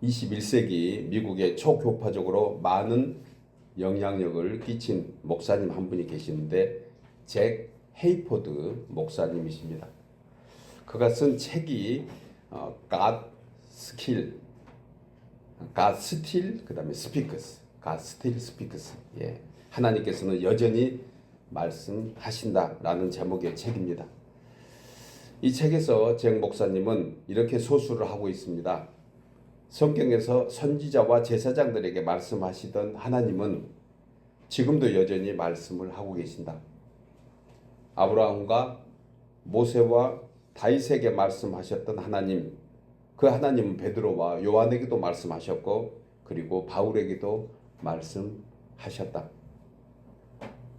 21세기 미국에 초교파적으로 많은 영향력을 끼친 목사님 한 분이 계시는데 잭 헤이포드 목사님이십니다. 그가 쓴 책이 God Skill, God Still, 그 다음에 Speaks, God Still Speaks. 예, 하나님께서는 여전히 말씀하신다라는 제목의 책입니다. 이 책에서 잭 목사님은 이렇게 소술을 하고 있습니다. 성경에서 선지자와 제사장들에게 말씀하시던 하나님은 지금도 여전히 말씀을 하고 계신다. 아브라함과 모세와 다윗에게 말씀하셨던 하나님, 그 하나님은 베드로와 요한에게도 말씀하셨고 그리고 바울에게도 말씀하셨다.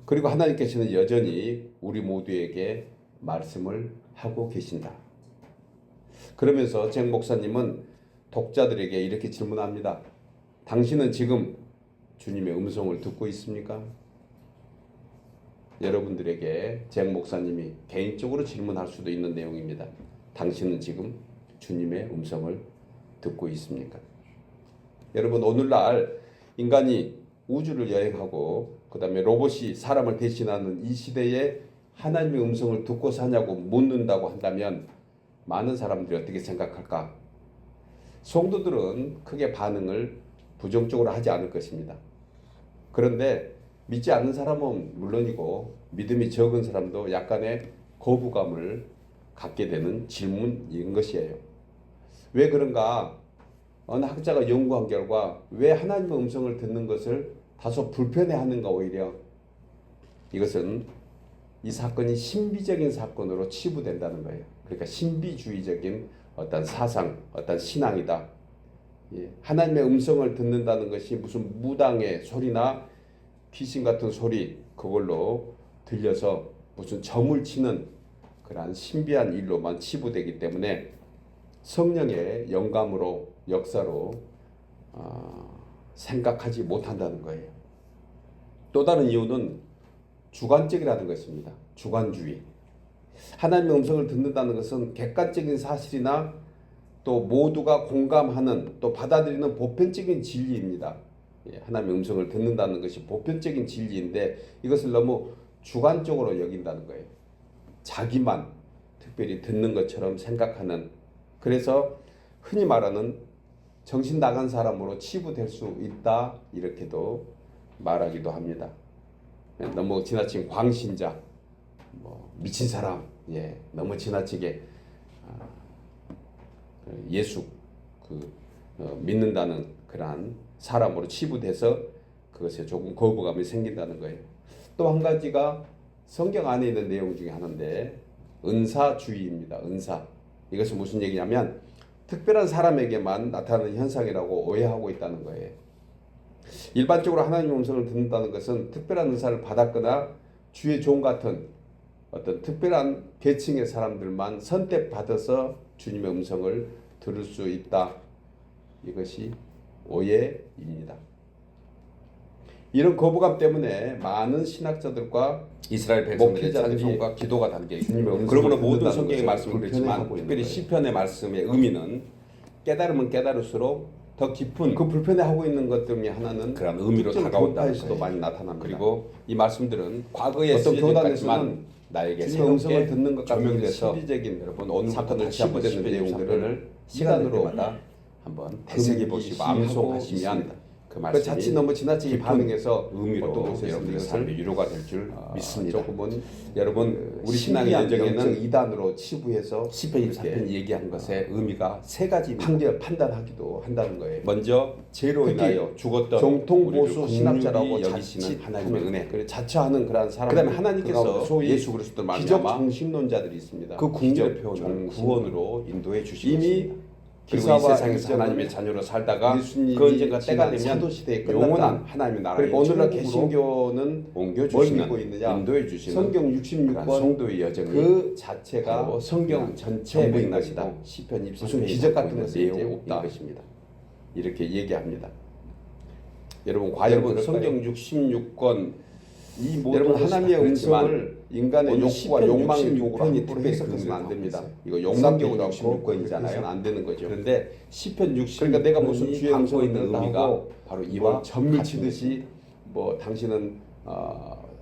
그리고 하나님께서는 여전히 우리 모두에게 말씀을 하고 계신다. 그러면서 잭 목사님은 독자들에게 이렇게 질문합니다. 당신은 지금 주님의 음성을 듣고 있습니까? 여러분들에게 잭 목사님이 개인적으로 질문할 수도 있는 내용입니다. 당신은 지금 주님의 음성을 듣고 있습니까? 여러분, 오늘날 인간이 우주를 여행하고 그 다음에 로봇이 사람을 대신하는 이 시대에 하나님의 음성을 듣고 사냐고 묻는다고 한다면 많은 사람들이 어떻게 생각할까? 성도들은 크게 반응을 부정적으로 하지 않을 것입니다. 그런데 믿지 않는 사람은 물론이고 믿음이 적은 사람도 약간의 거부감을 갖게 되는 질문인 것이에요. 왜 그런가? 어느 학자가 연구한 결과 왜 하나님의 음성을 듣는 것을 다소 불편해하는가 오히려 이것은 이 사건이 신비적인 사건으로 치부된다는 거예요. 그러니까 신비주의적인 어떤 사상, 어떤 신앙이다. 예, 하나님의 음성을 듣는다는 것이 무슨 무당의 소리나 귀신 같은 소리 그걸로 들려서 무슨 점을 치는 그러한 신비한 일로만 치부되기 때문에 성령의 영감으로 역사로 생각하지 못한다는 거예요. 또 다른 이유는 주관적이라는 것입니다. 주관주의. 하나님의 음성을 듣는다는 것은 객관적인 사실이나 또 모두가 공감하는 또 받아들이는 보편적인 진리입니다. 예, 하나님의 음성을 듣는다는 것이 보편적인 진리인데 이것을 너무 주관적으로 여긴다는 거예요. 자기만 특별히 듣는 것처럼 생각하는, 그래서 흔히 말하는 정신 나간 사람으로 치부될 수 있다 이렇게도 말하기도 합니다. 너무 지나친 광신자, 미친 사람, 예, 너무 지나치게 예수 믿는다는 그러한 사람으로 치부돼서 그것에 조금 거부감이 생긴다는 거예요. 또 한 가지가 성경 안에 있는 내용 중에 하나인데 은사주의입니다. 은사. 이것은 무슨 얘기냐면 특별한 사람에게만 나타나는 현상이라고 오해하고 있다는 거예요. 일반적으로 하나님의 음성을 듣는다는 것은 특별한 은사를 받았거나 주의 종 같은 어떤 특별한 계층의 사람들만 선택받아서 주님의 음성을 들을 수 있다. 이것이 오해입니다. 이런 거부감 때문에 많은 신학자들과 이스라엘 백성들의 찬송과 기도가 담겨 있습니다. 그러므로 모든 성경의 말씀을 그렇지만 특별히 시편의 말씀의 의미는 깨달으면 깨달을수록 더 깊은 그 불편해하고 있는 것 중에 하나는 그런 의미로 다가온다는 것도 많이 나타납니다. 그리고 이 말씀들은 과거에 어떤 교단에서는 나에게 새롭게 음성을 듣는 것 같은 신비적인 여러분 오늘 사건을 치부되는 내용들을 시간으로마다 한번 되새겨 보시고 암송하시면 그 말씀이 자칫 너무 지나치게 반응해서 의미로 여러분들의 삶에 위로가 될 줄 믿습니다. 조금은 여러분 우리 신앙의 여정에는 이단으로 치부해서 시편 24편 얘기한 것의 의미가 세 가지 판단하기도 한다는 거예요. 먼저 죄로 인하여 죽었던 정통보수 신학자라고 여기시는 하나님의 은혜, 그리고 자처하는 그러한 사람. 그다음에 하나님께서 소위 예수 그리스도를 기적 정신론자들이 있습니다. 그 궁극 표현을 구원으로 인도해 주시고 이미 그리고 이 세상에서 하나님의 자녀로 살다가 그 언젠가 때가 되면 영원한 하나님의 나라에 오늘날 개신교는 옮겨주시는 인도해 주시는 성경 66권 성도의 여정이 그 자체가 성경 전체의 것이다. 시편 24편 무슨 기적 같은 것이 이제 없다 것입니다. 이렇게 얘기합니다. 여러분 과연 성경 66권 이 모든 여러분 것이 하나님의 다 그렇지만 음성을 인간의 오늘 욕구와 시편 욕망의 66 욕으로 편이 함부로 특별히 해석해서는 그런 안 됩니다. 있어요. 이거 욕망적으로 성경 않고 66권이잖아요. 그렇게 안 되는 거죠. 그런데 시편 60 그러니까 내가 무슨 편이 주의 담고 음성을 있는 듣는다 의미가 하고 바로 뭐 이와 전밀 치듯이 뭐 당신은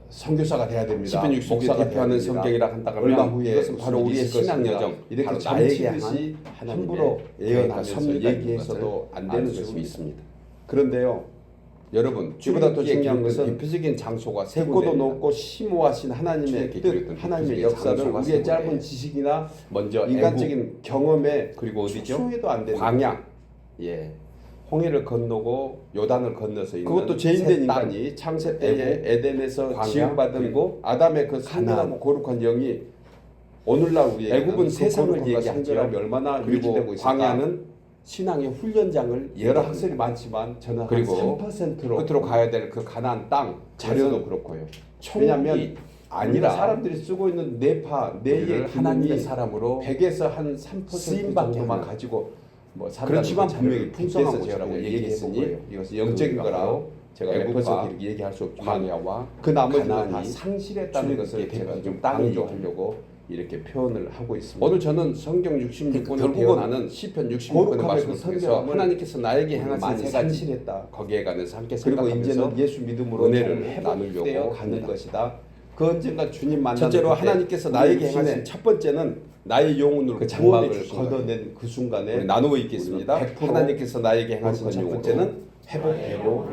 선교사가 돼야 됩니다. 시편 60이 목사가 대표하는 돼야 됩니다. 성경이라 한다 얼마 하면 후에 이것은 바로 무슨 우리의 일이 있을 신앙 것입니다. 여정, 이렇게 바로 나에게 나에게 한 하나님의 함부로 예언하면서 섭리가 있는 얘기해서도 안 것을 되는 알 수 것입니다. 있습니다. 그런데요, 여러분 이보다 더 중요한 기록된 것은 대표적인 장소가 세 세고도 군데입니다. 높고 심오하신 하나님의 뜻, 기록된 하나님의 대표적인 역사를 장소가 세 우리의 군데. 짧은 지식이나 먼저 인간적인 경험에 그리고 어디죠? 추정해도 안 되는 광야. 예. 홍해를 건너고 요단을 건너서 있는 그것도 죄인된 새 땅. 인간이 창세 때에 에덴에서 광야, 지음받은 그리고 아담의 그 가나안. 선명하고 거룩한 영이 오늘날 우리에게 애굽은 세상을 얘기하지요. 상징하며 얼마나 그리고 유지되고 있을까. 광야는 신앙의 훈련장을 여러 얘기합니다. 학설이 많지만 저는 그리고 한 3%로 끝으로 가야 될 그 가나안 땅 자료도 그렇고요. 왜냐하면 왜냐하면 아니라 사람들이 쓰고 있는 뇌파 뇌의 우리를 하나님의 기능이 사람으로 100에서 한 3% 쓰임받게 정도만 하는. 가지고 뭐 그렇지만 분명히 분명히 풍성한 풍성한 것이라고 것이라고 얘기했으니 얘기했으니 이것은 영적인 그거가 거라고 제가 애굽과 엎어서 이렇게 얘기할 수 없지만 광야와 그 나머지는 가나안이 다 상실했다는 것을 출애굽기의 제가 좀 대표적인 땅이 강조하려고 이렇게 표현을 하고 있습니다. 오늘 저는 성경 66권을 결국은 대언하는 시편 66권의 거룩함의 말씀을 그 통해서 성경을 하나님께서 나에게 우리가 향하신 많이 세 가지 상실했다. 거기에 관해서 함께 그리고 생각하면서 이제는 예수 믿음으로 은혜를 회복되어 나누려고 가는 합니다. 것이다. 그 언젠가 주님 만나는 첫째로 그때 하나님께서 우리 나에게 육신의 행하신 첫 번째는 나의 영혼을 그 구원해 장막을 주신 거예요. 걷어낸 그 순간에 우리 나누어 있겠습니다. 우리는 100% 하나님께서 나에게 행하신 거룩한 첫 영혼으로 번째는 회복되고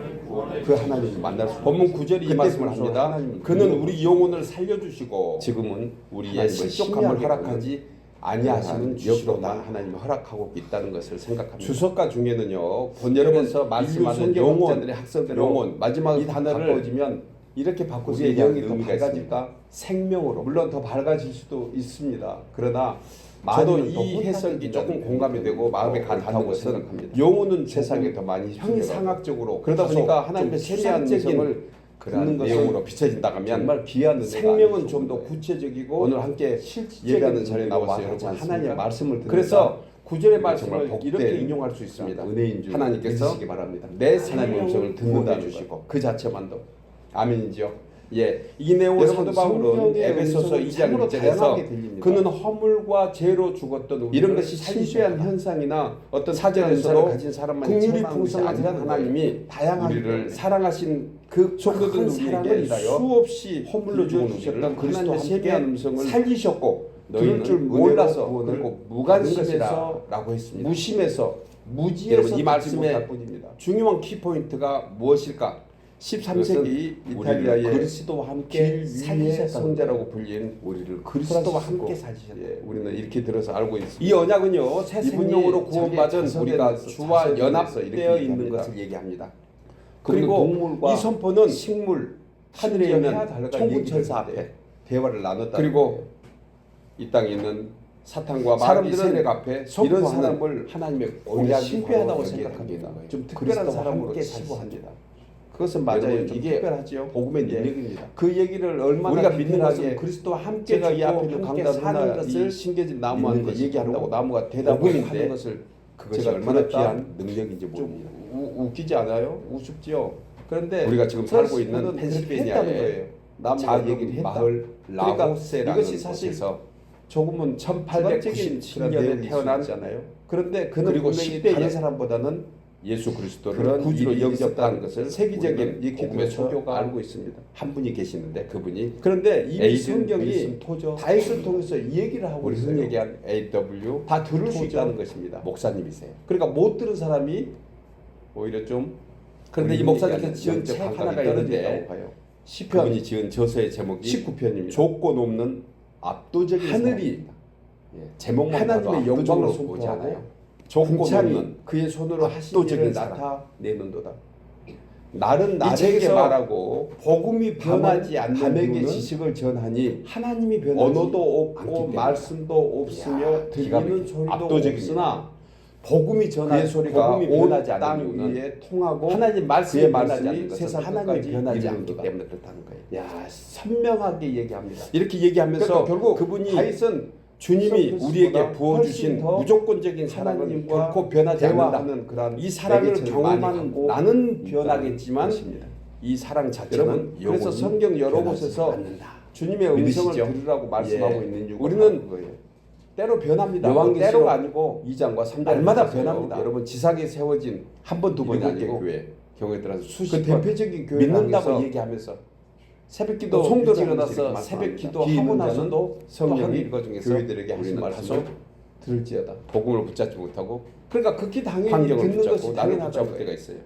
그 하나님을 만날 수 본문 9절이 이 그때 말씀을 비로소 합니다. 하나님을 그는 믿는 우리 영혼을 살려주시고 지금은 우리의 하나님을 실족함을 신뢰하게 허락하지 아니하시는 주시로만 주시로만 하나님이 허락하고 있다는 것을 생각합니다. 주석가 중에는요. 여러분서 인류 말씀하는 성경 영혼들의 학자들의 학설대로 영혼 마지막 이 단어를 바꿔지면 이렇게 바꿀 수 우리의 있는 영이 더 의미가 밝아질까? 있습니다. 생명으로. 물론 더 밝아질 수도 있습니다. 그러나 저도 많이는 더 이 혼탁해진다는 해석이 조금 표현이 공감이 되고 마음에 더 가닿는 옳다고 것은 생각합니다. 영혼은 세상에 세상에 더 많이 형상학적으로 그러다 다소 보니까 좀 하나님의 세미한 추상적인 음성을 그런 듣는 것은 내용으로 비춰진다 하면 정말 귀한 은혜가 생명은 아니죠. 좀 더 구체적이고 오늘 함께 예배하는 자리에 나와서 여러분 하나님의 말씀을 듣는 그래서 구절의 우리가 정말 말씀을 복된 이렇게 인용할 수 있습니다. 은혜인 줄 하나님께서 믿으시기 바랍니다. 내 하나님의 생명을 음성을 듣는다는 구원해 것. 주시고 그 자체만도 아멘이죠. 예, 이 내용을 여러분, 사도 바울은 성경의 에베소서 음성은 2장 참으로 1절에서 다양하게 들립니다. 그는 허물과 죄로 죽었던 우리를 이런 것이 살리셔야 신비한 한다. 현상이나 어떤 사절에서도 특별한 은사를 가진 사람만이 긍휼이 체험하는 것이 풍성하신 아니라는 하나님이 거예요. 다양한 우리를 사랑하신 그 성도들 큰 우리에게 사랑을 인하여 수없이 허물로 죽은 주셨던 우리를 그리스도와 하나님의 함께한 세계의 음성을 살리셨고 들을 너희는 줄 은혜로 몰라서 구원을 그리고 무관심해서 라고 했습니다. 무심해서 무지해서 여러분, 이 듣지 말씀의 못할 뿐입니다. 중요한 키포인트가 무엇일까? 13세기 우리를 이탈리아의 그리스도와 함께 길 위의 살리셨다는 성자라고 불린 우리를 그리스도와 함께 프란시스코. 살리셨다. 예, 우리는 이렇게 들어서 알고 있습니다. 이 언약은요 새 이분이 생명으로 자기의 구원받은 자서전에서 우리가 주와 자서전에서 연합되어 이렇게 있는 얘기합니다. 것을 얘기합니다. 그리고 그리고 동물과 이 선포는 식물 하늘에 심지어 있는 해와 달과 천군천사 얘기를 앞에 대화를 나눴다. 그리고 이 땅에 있는 사탄과 마귀 사람들은 세력 앞에 이런 선포하는 사람을 하나님의 오히려 공약이 신비하다고 바로 생각합니다. 거기에 좀 특별한 그리스도와 사람으로 함께 치부합니다. 그것은 맞아요. 여러분, 좀 이게 특별하죠. 복음의 예. 능력입니다. 그 얘기를 얼마나 우리가 믿는 디테일하게 것은 그리스도와 함께 제가 이 앞에 있는 죽고 함께 강단 사는 하나 것을 이 신겨진 믿는 나무한테 것이 얘기한다고 바로 나무가 대답을 복음인데 하는 것을 그것이 제가 얼마나 들었다. 귀한 능력인지 좀 모릅니다. 웃기지 않아요? 우습지요. 그런데 우리가 지금 살고 있는 프란시스코는 펜실베니아의 그렇게 했다는 거예요. 나무가 얘기를 작은 했다. 마을 그러니까 라고세라는 이것이 사실 곳에서 조금은 1897년에 태어난 잖아요. 그런데 그는 그리고 분명히 10대에 다른 사람보다는 예수 그리스도를 그런 구주로 일이 영접하는 있었다는 것을 세계적인 이 복음의 기독교 소교가 알고 있습니다. 한 분이 계시는데 그분이 그런데 이미 에이든 성경이 윌슨 토저 다윗을 통해서 이 얘기를 하고 우리 있어요. 흔히 얘기한 A.W. 다 들을 수 토저 있다는 것입니다. 목사님이세요. 그러니까 못 들은 사람이 오히려 좀 그런데 이 우리 목사님께서 얘기하는 지은 영적 책 감각이 하나가 떨어진다고 있는데 봐요. 그분이 지은 저서의 제목이 19편입니다. 좁고 높는 압도적인 하늘이 사랑입니다. 예, 제목만 하나님의 봐도 영광을 압도적으로 보지 선포하고 않아요. 좁고 궁창이 높는 그의 손으로 하신 압도적인 일을 사랑. 나타내는도다. 날은 이 나에게 책에서 말하고 복음이 변하지 않는 밤에게 이유는 지식을 전하니 하나님이 변하지 언어도 않기 없고 때문에. 말씀도 없으며 이야, 기가 들리는 막히게 소리도 압도적입니다. 없으나 복음이 전하 그의 소리가 복음이 온 변하지 않는 땅 이유는 위에 통하고 하나님 말씀이 그의 변하지 말씀이 않는 것은 세상 하나님이 끝까지 변하지 않기 이르는도다. 때문에 그렇다는 거예요. 야 선명하게 얘기합니다. 이렇게 얘기하면서 그러니까 결국 그분이 다윗은 주님이 성 우리에게 크리스토보다 부어주신 훨씬 더 무조건적인 사랑은 하나님과 결코 변하지 않는다. 대화하는 그런 이 사랑을 매개체를 많이 경험하는 갖고 나는 있다는 변하겠지만 것입니다. 이 사랑 자체는 여러분, 그래서 영원히 성경 여러 변하지 곳에서 않는다. 주님의 음성을 믿으시죠? 들으라고 말씀하고 예. 있는 이유가 우리는 바로 그거예요. 때로 변합니다. 요한계시록 때로가 아니고 2장과 3장 날마다 변합니다. 여러분 지상에 세워진 한 번 두 번이 일곱 개 아니고 교회. 경우에 따라서 그 수십 번 대표적인 교회 믿는다고 얘기하면서 새벽기도 성도를 일찍 일어나서 일어나서 새벽기도 비는 하고 자는 나서도 성령이 성령이 일과 중에서 교회들에게 하신 우리는 말씀을 다소 들을지어다. 복음을 붙잡지 못하고 그러니까 극히 당연히 환경을 듣는 붙잡고 것이 나를 당연하다고 붙잡을 해요. 때가 있어요.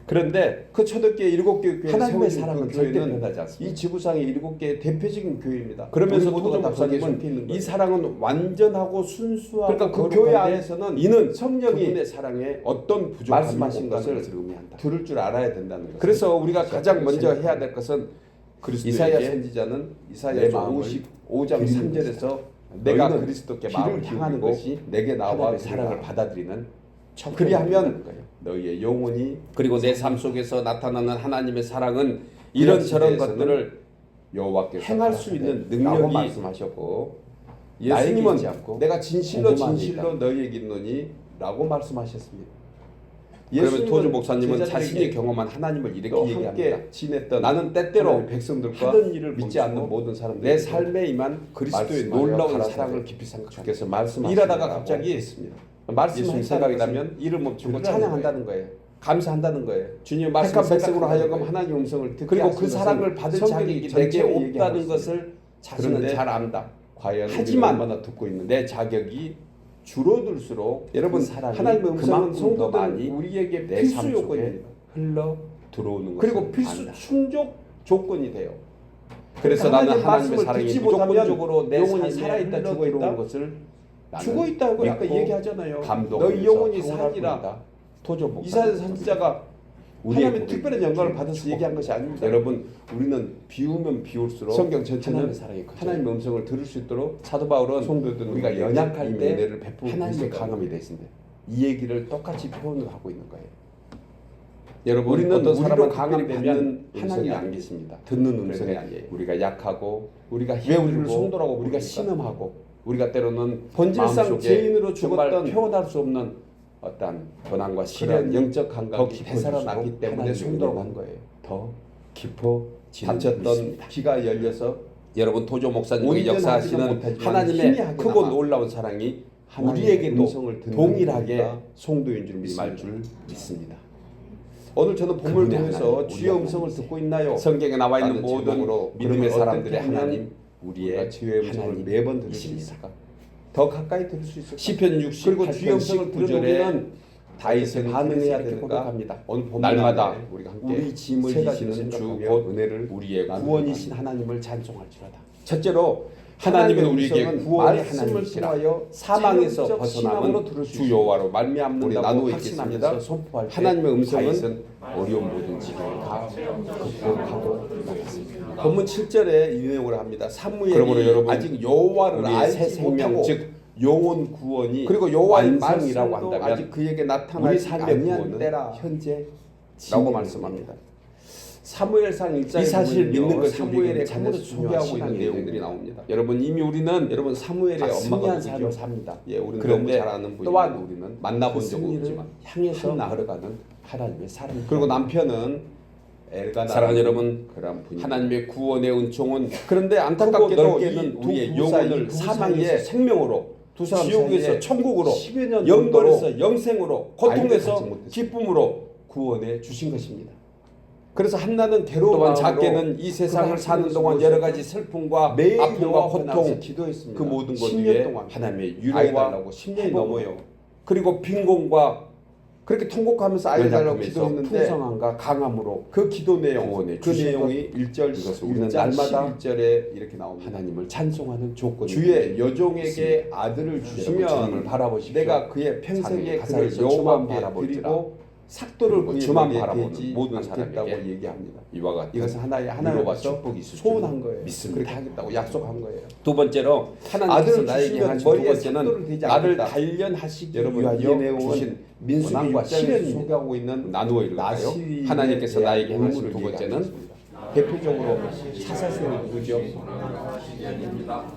그런데 그 초대교회 7개 교회 하나님의 세워진 사랑은 그 절대 교회는 변하지 않습니다. 이 지구상의 7개의 대표적인 교회입니다. 그러면서 우리 모두가 토종 답사기에 속해 목사님은 있는 이 거예요. 사랑은 완전하고 순수하고 그러니까 그 거룩한데 교회 안에서는 이는 성령이 그분의 사랑에 어떤 부족함이 말씀하신 없다는 것을 의미한다. 들을 줄 알아야 된다는 거죠. 그래서 우리가 가장 먼저 해야 될 것은 이사야 그리스도에게 선지자는 내 이사야 마음을 55장 드리는 3절에서 내가 너희는 그리스도께 귀를 마음을 향하는 기울이고 것이 내게 나와 하나님의 사랑을 사랑을 받아 받아들이는 그리하면 거예요. 너희의 영혼이 그리고 내 삶 속에서 나타나는 하나님의 사랑은 이런저런 시대에서는 것들을 여호와께서 행할 수 있는 라고 능력이 말씀하셨고 나에게 예수님은 있지 않고 내가 진실로 복음만에 진실로 너희에게 있노니 라고 말씀하셨습니다. 그러면 예수님은 도주 목사님은 제자들에게 자신이 경험한 하나님을 이렇게 또 얘기합니다. 함께 지냈던 나는 때때로 하나님의 백성들과 하던 일을 믿지 멈추고 않는 모든 사람들 내 삶에 임한 그리스도의 말씀하여 놀라운 가라사대 사랑을 깊이 생각합니다. 주께서 말씀하시라고 일하다가 갑자기 했습니다. 말씀하신 생각이 나면 일을 멈추고 찬양한다는 거예요. 감사한다는 거예요. 주님의 말씀을 택한 백성으로 생각한다는 하여금 거예요. 하나님 음성을 듣게 그리고 하신 그 사랑을 것은 받을 성경이 자격이 전체를 내게 얘기하고 없다는 있습니다. 것을 자신은 그런데 잘 안다. 과연 하지만 우리가 얼마나 듣고 있는 내 자격이 줄어들수록 여러분 그 사랑이 하나님의 음성은 그만큼 더 성도들 많이 우리에게 내 필수 삶 속에 요건입니다. 흘러 들어오는 것을 그리고 필수 안다. 충족 조건이 돼요. 그래서 그러니까 나는 하나님의 말씀을 사랑이 듣지 못하면 무조건적으로 내 영혼이 삶에 살아있다, 흘러 죽어있다? 들어오는 것을 나는 죽어 있다고 아까 믿고 얘기하잖아요. 감동하면서 너희 영혼이 평온할 살리라. 뿐이다. 도저 이사야 선지자가 우리의 하나님의 고백이 특별한 영광을 받아서 축복. 얘기한 것이 아닙니다. 여러분 우리는 비우면 비울수록 성경 전체는 하나님의 사랑이 커져요. 하나님의 음성을 들을 수 있도록 사도 바울은 성도들은 우리가 우리에게 연약할 이 때 은혜를 베풀고 하나님의 있습니다. 강함이 되어 있습니다. 이 얘기를 똑같이 표현을 하고 있는 거예요. 여러분 우리는 어떤 우리로 사람은 강함 강함 되면 되면 음성이 하나님이 안 아니에요. 계십니다. 듣는 음성이 그런데 아니에요. 우리가 약하고 우리가 왜 우리를 힘들고 성도라고 우리가 부릅니까? 신음하고 우리가 때로는 본질상 마음속에 죄인으로 정말 죽었던 표현할 수 없는 어떤 고난과 시련, 시련 영적 더 감각이 되살아났기 깊어질수록 때문에 하나님의 성도라고 한 은혜는 거예요. 더 깊어지는 다쳤던 것입니다. 귀가 열려서 여러분 도조 목사님이 온전하지는 역사하시는 못하지만 하나님의 희미하게나마 크고 놀라운 사랑이 하나님의 우리에게도 음성을 듣는 동일하게 우리가 송도인 줄 믿습니다. 임할 줄 믿습니다. 오늘 저는 본문을 그분의 통해서 하나님, 주의 우리가 음성을 하나님. 듣고 있나요? 성경에 나와 있는 라는 모든 제목으로 믿음의 그러면 사람들의 어떻게 하면 하나님 우리가 우리의 주의 음성을 하나님이십니다. 매번 들을 수 있을까? 더 가까이 들을 수 있을까? 시편 그리고 주의 68편 음성을 19절에 들으면 다윗은 반응해야 이렇게 되는가? 고백합니다. 오늘 본문 날마다 안에 우리가 함께 우리 짐을 세 가지를 지시는 주 생각하며 곧 은혜를 우리의 나누는 구원이신 겁니다. 하나님을 찬송할지어다. 첫째로 하나님의 하나님은 우리에게 음성은 구원의 말씀을 하나님이시라. 통하여 사망에서 체험적 신앙으로 벗어남은 들을 수 주 있습니다. 여호와로 우리 말미암는다고 나누고 확신하면서 있겠습니다. 선포할 때 하나님의 음성은 다윗은 어려운 모든 지경을 다 극복하고 나갔습니다. 본문 7절에 이 내용을 합니다. 사무엘이 그러므로 여러분, 아직 여호와를 우리의 새 알지 생명 못하고 즉 영혼 구원이 그리고 여호와의 완성이라고 말씀도 한다면 아직 그에게 나타나지 우리 삶의 아니한 구원은 때라 현재라고 진행됩니다. 말씀합니다. 사무엘상 1장에 이 사실 보면요, 믿는 것을 사무엘의 우리에게 참으로 참으로 소개하고 있는 신앙의 내용들이 내용들이 나옵니다. 여러분 이미 우리는 여러분 사무엘의 엄마가 승리한 삶을 누구죠? 삽니다. 예, 우리는 너무 그런데 잘 아는 분이고 또한 우리는 만나본 그 적은 승리를 없지만 향해서 하나. 나아가는 하나님의 사랑. 그리고 남편은 엘가나 사랑하는 여러분, 그런 분이 하나님의 구원의 은총은 그런데 크고 안타깝게도 넓게는 이 두 우리의 부부 사이, 영혼을 부부 사망에서 사이에 생명으로 두 사람 지옥에서 사이에 천국으로 10여 년 영벌에서 영생으로 아이를 고통에서 갖지 못했어요. 기쁨으로 구원해 주신 것입니다. 그래서 한나는 괴로운 또한 마음으로 작게는 이 세상을 그 사는 당시에 동안 여러 가지 슬픔과 매일 아픔과 여호와 앞에 나가서 고통 기도했습니다. 그 모든 것 10년 위에 동안 하나님의 아이 위로와 달라고 10년이 회복으로 넘어요. 그리고 빈곤과 그렇게 통곡하면서 아이 달라고 연약함에서 기도했는데 풍성함과 강함으로 그 기도 내용, 구원해 그 주신 내용이 1절, 이것을 우리는 1장 날마다 11절에 이렇게 나옵니다. 하나님을 찬송하는 조건이 주의 여종에게 아들을 주님을 주시면 바라보십시오. 내가 그의 평생에 자기 그를 가사에서 여호와 주만 앞에 바라볼지라. 드리고 삭도를 그리고 그의 주만 머리에 바라보는 대지 모든 않겠다고 사람에게 얘기합니다. 이와 같은 이것은 하나의 위로와 하나님께서 축복이 있을 줄 소원한 거예요. 믿습니다. 그렇게 하겠다고 약속한 거예요. 두 번째로 하나님께서 아들을 나에게 주시면 하신 두 머리에 삭도를 번째는 대지 나를 않겠다. 단련하시기 여러분 이 위하여 내용은 주신 민수기 고난과 6장에서 시련입니다. 소개하고 있는 나누어 읽을까요? 나시린에 하나님께서 대한 나에게 하신 의무를 두 얘기하고 번째는 있습니다. 대표적으로 사사성이 누구죠?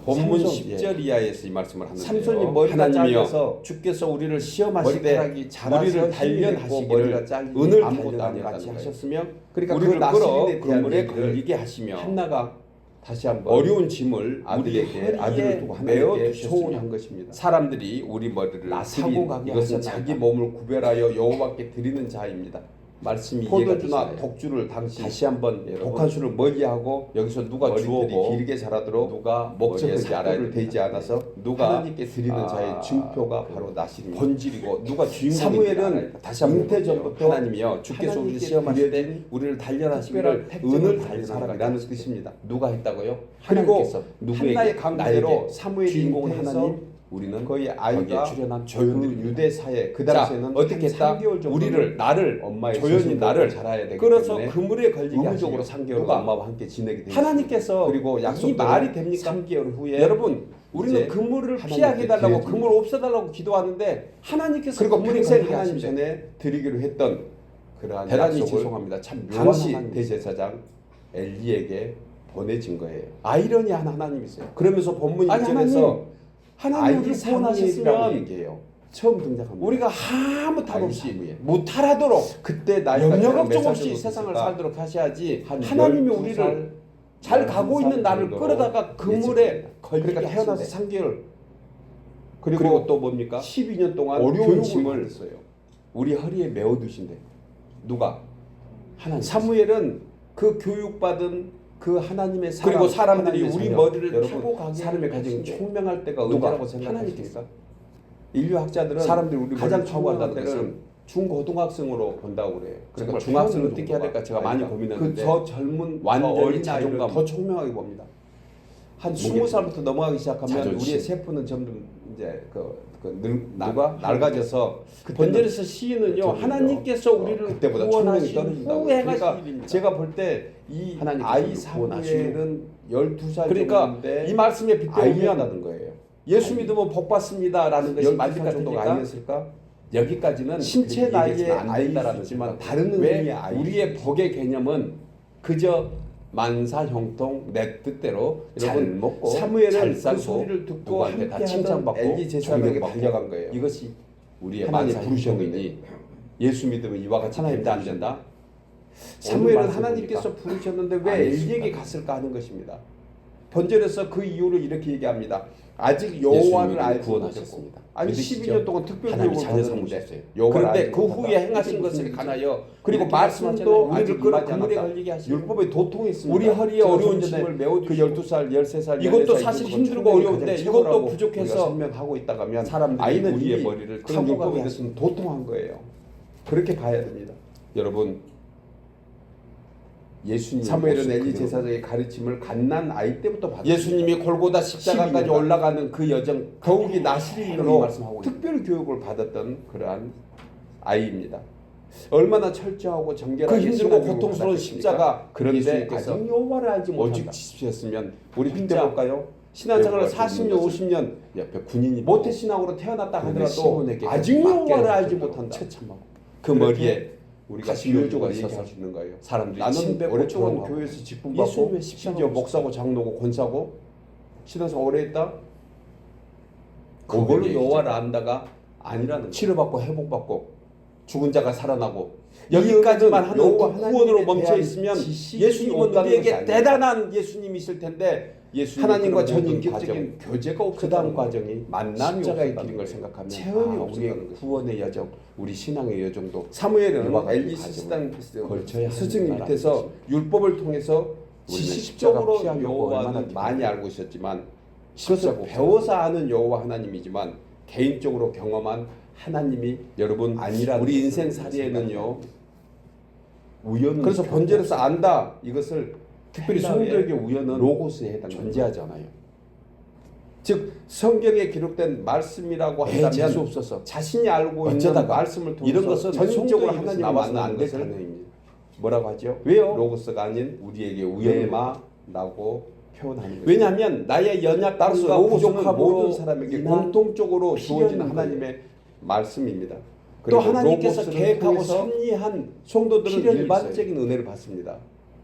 본문 삼손, 10절 이하에서 이 말씀을 하는데요. 삼손이 머리가 하나님이여 작아서 주께서 우리를 시험하시되 머리카락이 자라서 우리를 단련하시기를 머리가 짝이 은을 아무것도 단련하는 아니었다는 같이 거예요. 하셨으며 그러니까 우리를 그 끌어 나실인에 대한 그물에 얘기를 걸리게 하시며 한나가 다시 한번 어려운 짐을 우리 아들에게 아들을 허리에 두고 메어 하나님께 두셨으며 소원한 것입니다. 사람들이 우리 머리를 나사고 사고 가게 이것은 하셨나이다. 자기 몸을 구별하여 여호와께 드리는 자입니다. 말씀이 이해가 포도주나 되시나요? 독주를 당시 다시 한번 여러분, 독한술을 멀리하고 여기서 누가 머리들이 주어고 길게 자라도록 누가 목적을 머리에 알아야 삭도를 되지 됩니다. 않아서 누가 하나님께 드리는 자의 증표가 바로 나실입니다. 본질이고 누가 주인공인지 사무엘은 알아야 돼. 다시 한번 잉태 볼게요. 전부터 하나님이여 주께서 우리를 하나님께 시험하실 때 드려진 우리를 단련하시기를 특별한 택정을 은을 가진 달는 사람이라는 사람이라는 뜻입니다. 누가 했다고요? 그리고 하나님께서 누구에게? 한나의 강대로 나에게. 사무엘이 주인공은 잉태해서 하나님, 우리는 거의 거기에 아이가 출연한 그 조연들입니다. 유대 사회 그 자, 당시에는 어떻게 했다? 3개월 정도 우리를 나를 엄마의 조연이 조연이 나를 자라야 되기 끌어서 때문에 그물에 걸리게 의무적으로 하시며 3개월 누가? 엄마와 함께 지내게 되었습니다. 하나님께서 그리고 이 약속대로 말이 됩니까? 3개월 후에 여러분 우리는 이제 그물을 하나님께 피하게 해달라고 드려집니다. 그물 없애달라고 기도하는데 하나님께서 그리고 그물에 평생 걸리게 하나님 하신대. 전에 드리기로 했던 그러한 대단히 약속을 죄송합니다. 참 묘한 당시 하나님. 대제사장 엘리에게 보내진 거예요. 아이러니한 하나님이세요. 그러면서 본문 아니, 1절에서 하나님 아이디 우리를 사무엘이라고 구원하셨으면 얘기해요. 처음 등장합니다. 우리가 아무 탈 아이디 없이 사무엘. 무탈하도록 그때 나이가 염려 몇 걱정 살 없이 정도 세상을 됐을까? 살도록 하셔야지 한 하나님이 12살, 우리를 잘 가고 11살 있는 나를 정도로 끌어다가 그물에 걸리게 그러니까 태어나서 하신대. 3개월 그리고 또 뭡니까? 12년 동안 어려운 교육을 짐을 받았어요. 우리 허리에 메어 두신대. 누가? 하나님. 사무엘은 그 교육받은 그 하나님의 사람, 그리고 사람들이 하나님의 우리 자녀. 머리를 여러분, 타고 가게 사람의 하는 가장 것인데. 총명할 때가 누가? 언제라고 생각하십니까? 하나님께서. 인류학자들은 사람들이 우리 가장 머리를 타고 간다는 총명한 때를 것은 중고등학생으로 본다고 그래요. 그러니까 정말 중학생을 표현을 어떻게 해야 될까 제가 많이 고민했는데 그저 젊은 완전히 저 어린 자존감. 나이를 더 총명하게 봅니다. 한 뭐겠어요? 20살부터 넘어가기 시작하면 자존심. 우리의 세포는 점점 이제 누가? 낡아져서 본절에서 시인은요 하나님께서 우리를 그때보다 구원하신 총명이 떨어진다고. 후에 그러니까 하신 일입니다. 제가 볼 때 이 하나님께서 아이 우리를 사무엘은 12살 그러니까 정도인데 이 말씀에 빗대면 아이라는 거예요. 예수 믿으면 복 받습니다라는 것이 12살 맞을까 정도가 됩니까? 아니었을까? 여기까지는 신체 그렇게 나이에 얘기해서는 안 아이일 된다라는 수 있지만 생각. 다른 왜 의미의 아이. 우리의 복의 개념은 그저 만사형통 내 뜻대로 잘 여러분, 먹고 사무엘은 잘 그 살고 소리를 듣고 누구한테 다 함께하던 칭찬받고 엘리 제사장에게 존경받고 달려간 거예요. 이것이 우리의 하나님 만사형통이니 예수 믿으면 이와 같이 하나님 된다 안 된다? 사무엘은 오늘 말씀 하나님께서 보니까 부르셨는데 왜 아니었습니다. 엘리에게 갔을까 하는 것입니다. 본절에서 그 이유를 이렇게 얘기합니다. 아직 여호와를 알지 구원하셨습니다. 못했고 아니 믿으시죠? 12년 동안 특별 하나님이 교육을 자녀 받았는데 삼으셨어요. 여호와를 그런데 알지 그 못한다. 후에 행하신 이게 것을 무슨 가나요? 그리고 이렇게 말씀도 말씀하잖아요. 아직 우리를 끌어 임하지 그물에 않았다. 걸리게 하시고 율법에 도통했습니다. 우리 허리에 어려운 짐을 메워주시고 그 12살, 13살, 이것도 14살 사실 이런 힘들고 청년이 어려운데 가장 이것도 최고라고 부족해서 우리가 설명하고 있다가면 사람들이 아이는 우리의 이미 머리를 그런 타고 가게 율법에 대해서는 도통한 거예요. 그렇게 봐야 됩니다. 여러분 예수님 사무엘은 엘리 제사장의 가르침을 갓난 아이 때부터 받았습니다. 예수님이 골고다 십자가까지 12년 올라가는 그 여정 더욱이 이 나시린으로 말씀하고 있는 특별 교육을 받았던 그러한 아이입니다. 얼마나 철저하고 그 정결하게 힘들고 신앙교육을 고통스러운 받았겠습니까? 십자가 그런데 예수님께서 아직 여호와를 알지 못한다. 오직 지셨으면 우리 진짜 힘내볼까요? 신앙생활을 여호와를 40년 믿는 50년 옆에 군인이 모태 신앙으로 태어났다 그런데 하더라도 시몬에게 아직 맡겨놓고 여호와를 알지 있다고 못한다. 처참하고. 그 그렇게 머리에 우리가 가시 비유적으로 요조가 얘기할 있어서 수 있는 거예요. 사람들이 나는 침뱉고 오랫동안 조롱하고 교회에서 직분받고 예수님의 십자가 심지어 없었어. 목사고 장로고 권사고 신앙생활 오래 했다. 그걸로 그걸로 여호와를 여호와를 안다가 아니라는 거예요. 치료받고 회복받고 죽은 자가 살아나고 이 여기까지만 의미는 하는 여호와 그 하나님에 구원으로 멈춰 대한 있으면 지식이 예수님은 없다는 것이 우리에게 아니에요. 대단한 예수님이실 텐데 예수님 하나님과 전 모든 인격적인 교제가 그 다음 없었다는 과정이 만남이 십자가의 없었다는 길인 걸 걸 생각하면 체험이 우리의 없었다는 거죠. 구원의 여정, 우리 신앙의 여정도 사무엘은 이와 같은 엘리 과정을 스승 걸쳐야 스승 하는 밑에서 것입니다. 율법을 통해서 우리는 지식적으로 십자가 피하려고 얼마나 여호와는 많이 힘들어요. 알고 있었지만 십자가 그것을 배워서 아는 여호와 하나님이지만 개인적으로 경험한 하나님이 여러분 아니라는 우리 것을 인생살이에는요 우연은 그래서 본절에서 안다 이것을 특별히 헬라어의 성도에게 우연은 로고스에 해당합니다. 존재하지 않아요. 즉 성경에 기록된 말씀이라고 재수 한다면 없어서 자신이 알고 있는 어쩌다가 말씀을 통해서 이런 것은 전적으로 성도의 하나님이 입에서 나와서는 만난 안 될 것을 단어입니다. 뭐라고 하죠? 왜요? 로고스가 아닌 우리에게 우연을 레마라고 표현하는 거죠. 왜냐하면 나의 연약함과 따라서 로고스는 부족함으로 모든 사람에게 인한 공통적으로 주어진 필요한 하나님의 말씀입니다. 또 그리고 하나님께서 로고스를 계획하고 통해서 섭리한 성도들은 필연이 일반적인 은혜를 받습니다.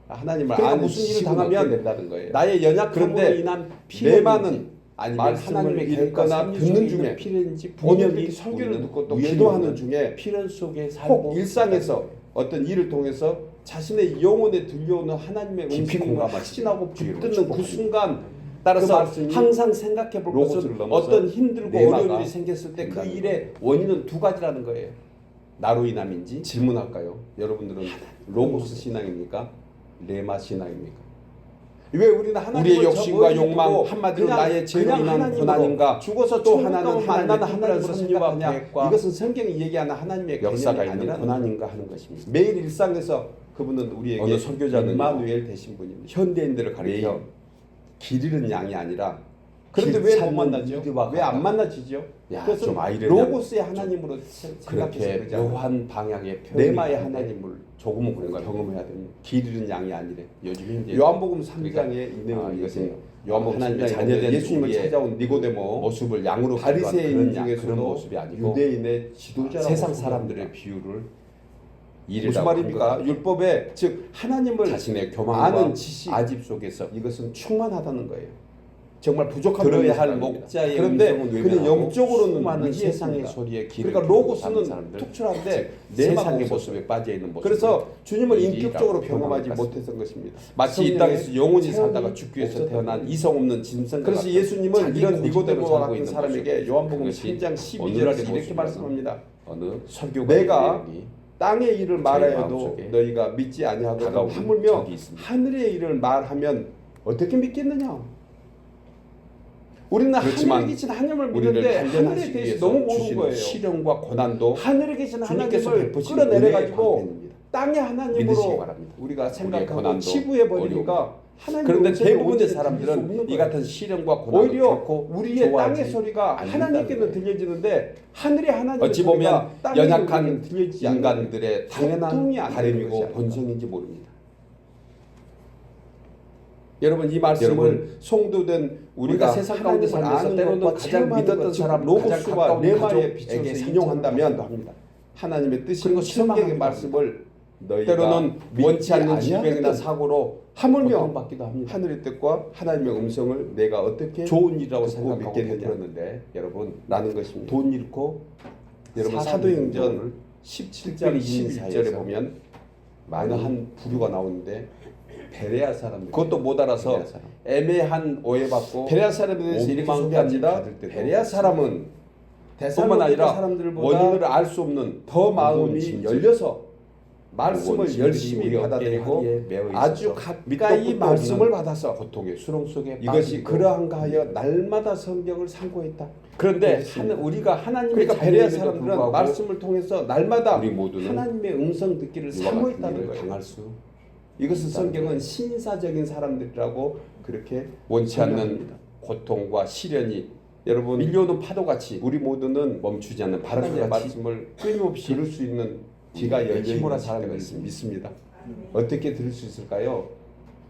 하나님을 그러니까 아는 무슨 일을 지식은 당하면 얻게 된다는 거예요. 나의 연약함으로 그런데 인한 내만은 아니면 말씀을 하나님의 읽거나 계획과 듣는 중에 필요인지 본인이 분명히 설교를 우리는 듣고 또 우연히 기도하는 오는 중에 필연 속에 살고 혹 일상에서 어떤 일을 통해서 자신의 영혼에 들려오는 하나님의 깊이 음성을 공감하시길 확신하고 주의로 붙드는 그 축복합니다. 순간 따라서 그 말씀이 항상 생각해 볼 것은 로봇을 넘어서 어떤 힘들고 내마가 어려운 일이 생겼을 때 그 된다는 일의 원인은 두 가지라는 거예요. 나로 인함인지 질문할까요? 여러분들은 로고스 신앙입니까? 레마 신앙입니까? 왜 우리는 하나님을 우리의 욕심과 욕망 한마디로 그냥- 나의 죄로 그냥 인한 하나님으로 고난인가 죽어서 또 천국 하나는 가면 만나는 하나님의 하나님으로 섭리와 생각하냐 계획과 이것은 성경이 얘기하는 하나님의 역사가 개념이 있는 아니라는 고난인가 하는 것입니다. 매일 일상에서 그분은 우리에게 어느 설교자는 임마누엘 되신 분입니다. 현대인들을 가리켜 매일 길 잃은 양이 아니라 그런데 길 왜 못 찾는 만나죠? 이들과 왜 안 같다. 만나지죠? 야, 그래서 좀 아이러니하네. 로고스의 하나님으로 생각해서 그렇게 그러지 않아요. 묘한 방향의 내마의 하나님을 하나님을 조금은 우리가 그런가 경험해야 됩니다. 길 잃은 양이 아니래. 요즘 현재 요한복음 그러니까 3장의 이 내용이 이것은 요한복음 하나님의 3장에 자녀된 예수님을 우리의 찾아온 니고데모 모습을 양으로 바리새인 그런 중에서도 모습이 아니고 유대인의 지도자라고 세상 소개합니다. 사람들의 비유를 무슨 말입니까? 율법에 즉 하나님을 자신의 교만과 아는 지식 아집 속에서 이것은 충만하다는 거예요. 정말 부족한 들어야 할 사람입니다. 목자의 그런데 음성은 그는 외면하고 영적으로는 수많은 무지했습니다. 세상의 소리에 귀를 그러니까 기울이고 로고스는 사는 사람들, 특출한데 세상의 내막에 모습에 빠져 있는 모습. 그래서 주님을 이리라고 인격적으로 표현하는 경험하지 것 같습니다. 못했던 것입니다. 마치 이 성령의 땅에서 영원히 체험이 살다가 죽기 위해서 없었던 태어난 겁니다. 이성 없는 짐승 그래서 예수님은 이런 니고데모와 같은 사람에게 요한복음 그것이 3장 오늘날의 12절에 이렇게 모습이라는 말씀합니다. 어느 설교가 내가 내용이 땅의 일을 말하여도 마음속에 너희가 믿지 아니하거든 다가오는 하물며 적이 있습니다. 하늘의 일을 말하면 어떻게 믿겠느냐? 우리는 그렇지만 하늘에 계신 하나님을 우리를 믿는데 하늘에 단련하시기 대해서 위해서 너무 모르는 주시는 거예요. 시련과 고난도 하늘에 계신 주님께서 하나님을 베푸시는 끌어내려가지고 은혜의 방편입니다. 땅의 믿으시기 하나님으로 바랍니다. 우리가 우리의 생각하고 고난도 치부해 버리니까 그런데 대부분의 이 사람들은 이 같은 시련과 고난을 오히려 결코 우리의 좋아하지 땅의 소리가 않는다는 하나님께는 거예요. 들려지는데 하늘의 하나님의 어찌 소리가 보면 땅의 연약한 우리에게는 들려지지 않는 인간들의 당연한 소통이 안 되는 바람이고 것이 아닌가. 본성인지 모릅니다. 여러분 이 말씀을 여러분, 성도된 우리가 세상 가운데 하나님을 살면서 아는 때로는 것과 가장 체험하는 믿었던 것, 즉 사람, 가장 로고스와 가까운 레마에 가족에게 비춰서 상처를 인용한다면 받기도 합니다. 하나님의 뜻이 그리고 성경의 실망하기도 말씀을 너희가 때로는 믿지 원치 않는 질병이나 아니하거든. 사고로 하물며 고통받기도 합니다. 하늘의 뜻과 하나님의 음성을 내가 어떻게 좋은 일이라고 듣고 생각하고 믿겠느냐 베풀었는데 여러분 라는 것입니다. 돈 잃고 여러분 사람 사도행전 돈을 17장 특별히 있는 11절에 사이에서 보면 많은 한 부류가 나오는데 베레아 사람들 그것도 못 알아서 베레아 사람. 애매한 오해받고 베레아 사람에 대해서 이렇게 오만까지 소개합니다. 받을 때도 베레아 사람은 뿐만 데살로니가 아니라 사람들보다 원인을 알 수 없는 더 마음이 진짜 열려서 말씀을 원진들이 열심히 우리 받아들이고 어깨에 매어 아주 있어서 가까이 밑도 끝도 말씀을 없는 받아서 고통의 수렁 속에 이것이 빠지고 그러한가 하여 날마다 성경을 참고했다. 그런데 그렇습니다. 우리가 하나님의 그러니까 베레아 자녀임에도 사람들은 불구하고 말씀을 통해서 날마다 우리 모두는 하나님의 음성 듣기를 이와 같은 사모했다는 일을 거예요. 당할 수 이것은 성경은 신사적인 사람들이라고 그렇게 원치 않는 설명합니다. 고통과 시련이 여러분 밀려오는 파도같이 우리 모두는 멈추지 않는 하나님의 바람같이 말씀을 끊임없이 들을 수 있는 귀가 열려 있는 힘으로 사람이 있습니다. 믿습니다. 어떻게 들을 수 있을까요?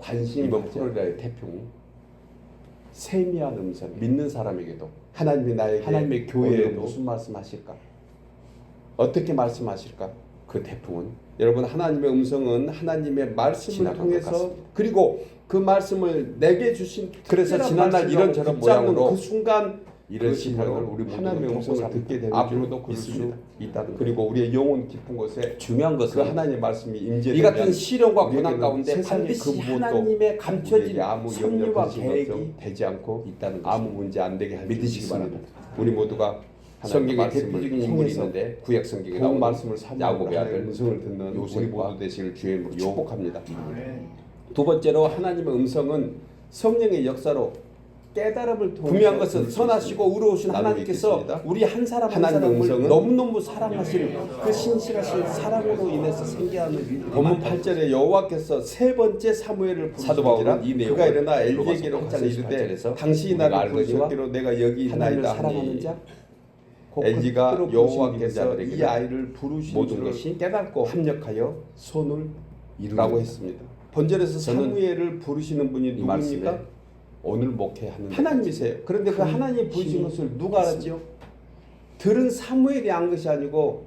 관심이 이번 가져야 프로그램의 태평 세미한 음성. 믿는 사람에게도 하나님이 나에게 하나님의 오늘 교회에도 무슨 말씀하실까? 어떻게 말씀하실까? 그 태풍은 여러분 하나님의 음성은 하나님의 말씀을 지나간 것 통해서 같습니다. 그리고 그 말씀을 내게 주신 그래서 특별한 지난날 말씀이라고 이런저런 붙잡는 모양으로 그 순간 이런 그것이 시련을 바로 우리 모두가 하나님의 겪고 음성을 삽니다. 듣게 되는 앞으로도 줄 그럴 수 믿습니다. 있다는 그리고 우리의 영혼 깊은 곳에 중요한 그 것은 하나님의 말씀이 이 임재되면 같은 시련과 우리에게는 고난 가운데 세상의 반드시 그 무엇도 하나님의 감춰진 우리에게 아무 섭리와 염려 근심 계획이 걱정 되지 않고 있다는 아무 것입니다. 문제 안 되게 할 믿으시기 줄 믿습니다. 바랍니다. 우리 모두가 성경에 말씀을 대표적인 인물이 통해서 있는데 구약 성경에 그 나오는 말씀을 사모하는 야곱의 하나님의 아들 음성을 듣는 우리 요셉과 모두 되시길 주의 이름으로 요- 축복합니다. 두 번째로 하나님의 음성은 성령의 역사로 깨달음을 통해서 분명한 것은 들을 수 선하시고 있습니다. 의로우신 나누고 하나님께서 있겠습니다. 우리 한 사람 한 하나님의 사람을 음성은 너무너무 사랑하신 그 신실하신 사랑으로 인해서 생겨하는 일들이 본문 많다. 8절에 여호와께서 세 번째 사무엘을 사도 부르시니라 바울은 이 내용을 그가 일어나 로마서 엘리에게로 가서 8장 이르되 28절에서 당신이 우리가 나를 알거니와 부르셨기로 내가 여기 하나님을 있나이다 사랑하는 하니 자 엘리가 여호와께서 이 이 아이를 부르신 모든 줄을 것이 깨닫고 합력하여 손을 이루는 라고 했습니다. 본절에서 저는 사무엘을 부르시는 분이 이 말씀에 누굽니까? 오늘 목회하는 하나님이세요. 그런데 그 큰 하나님 부르신 힘이 것을 누가 알았죠? 들은 사무엘이 안 것이 아니고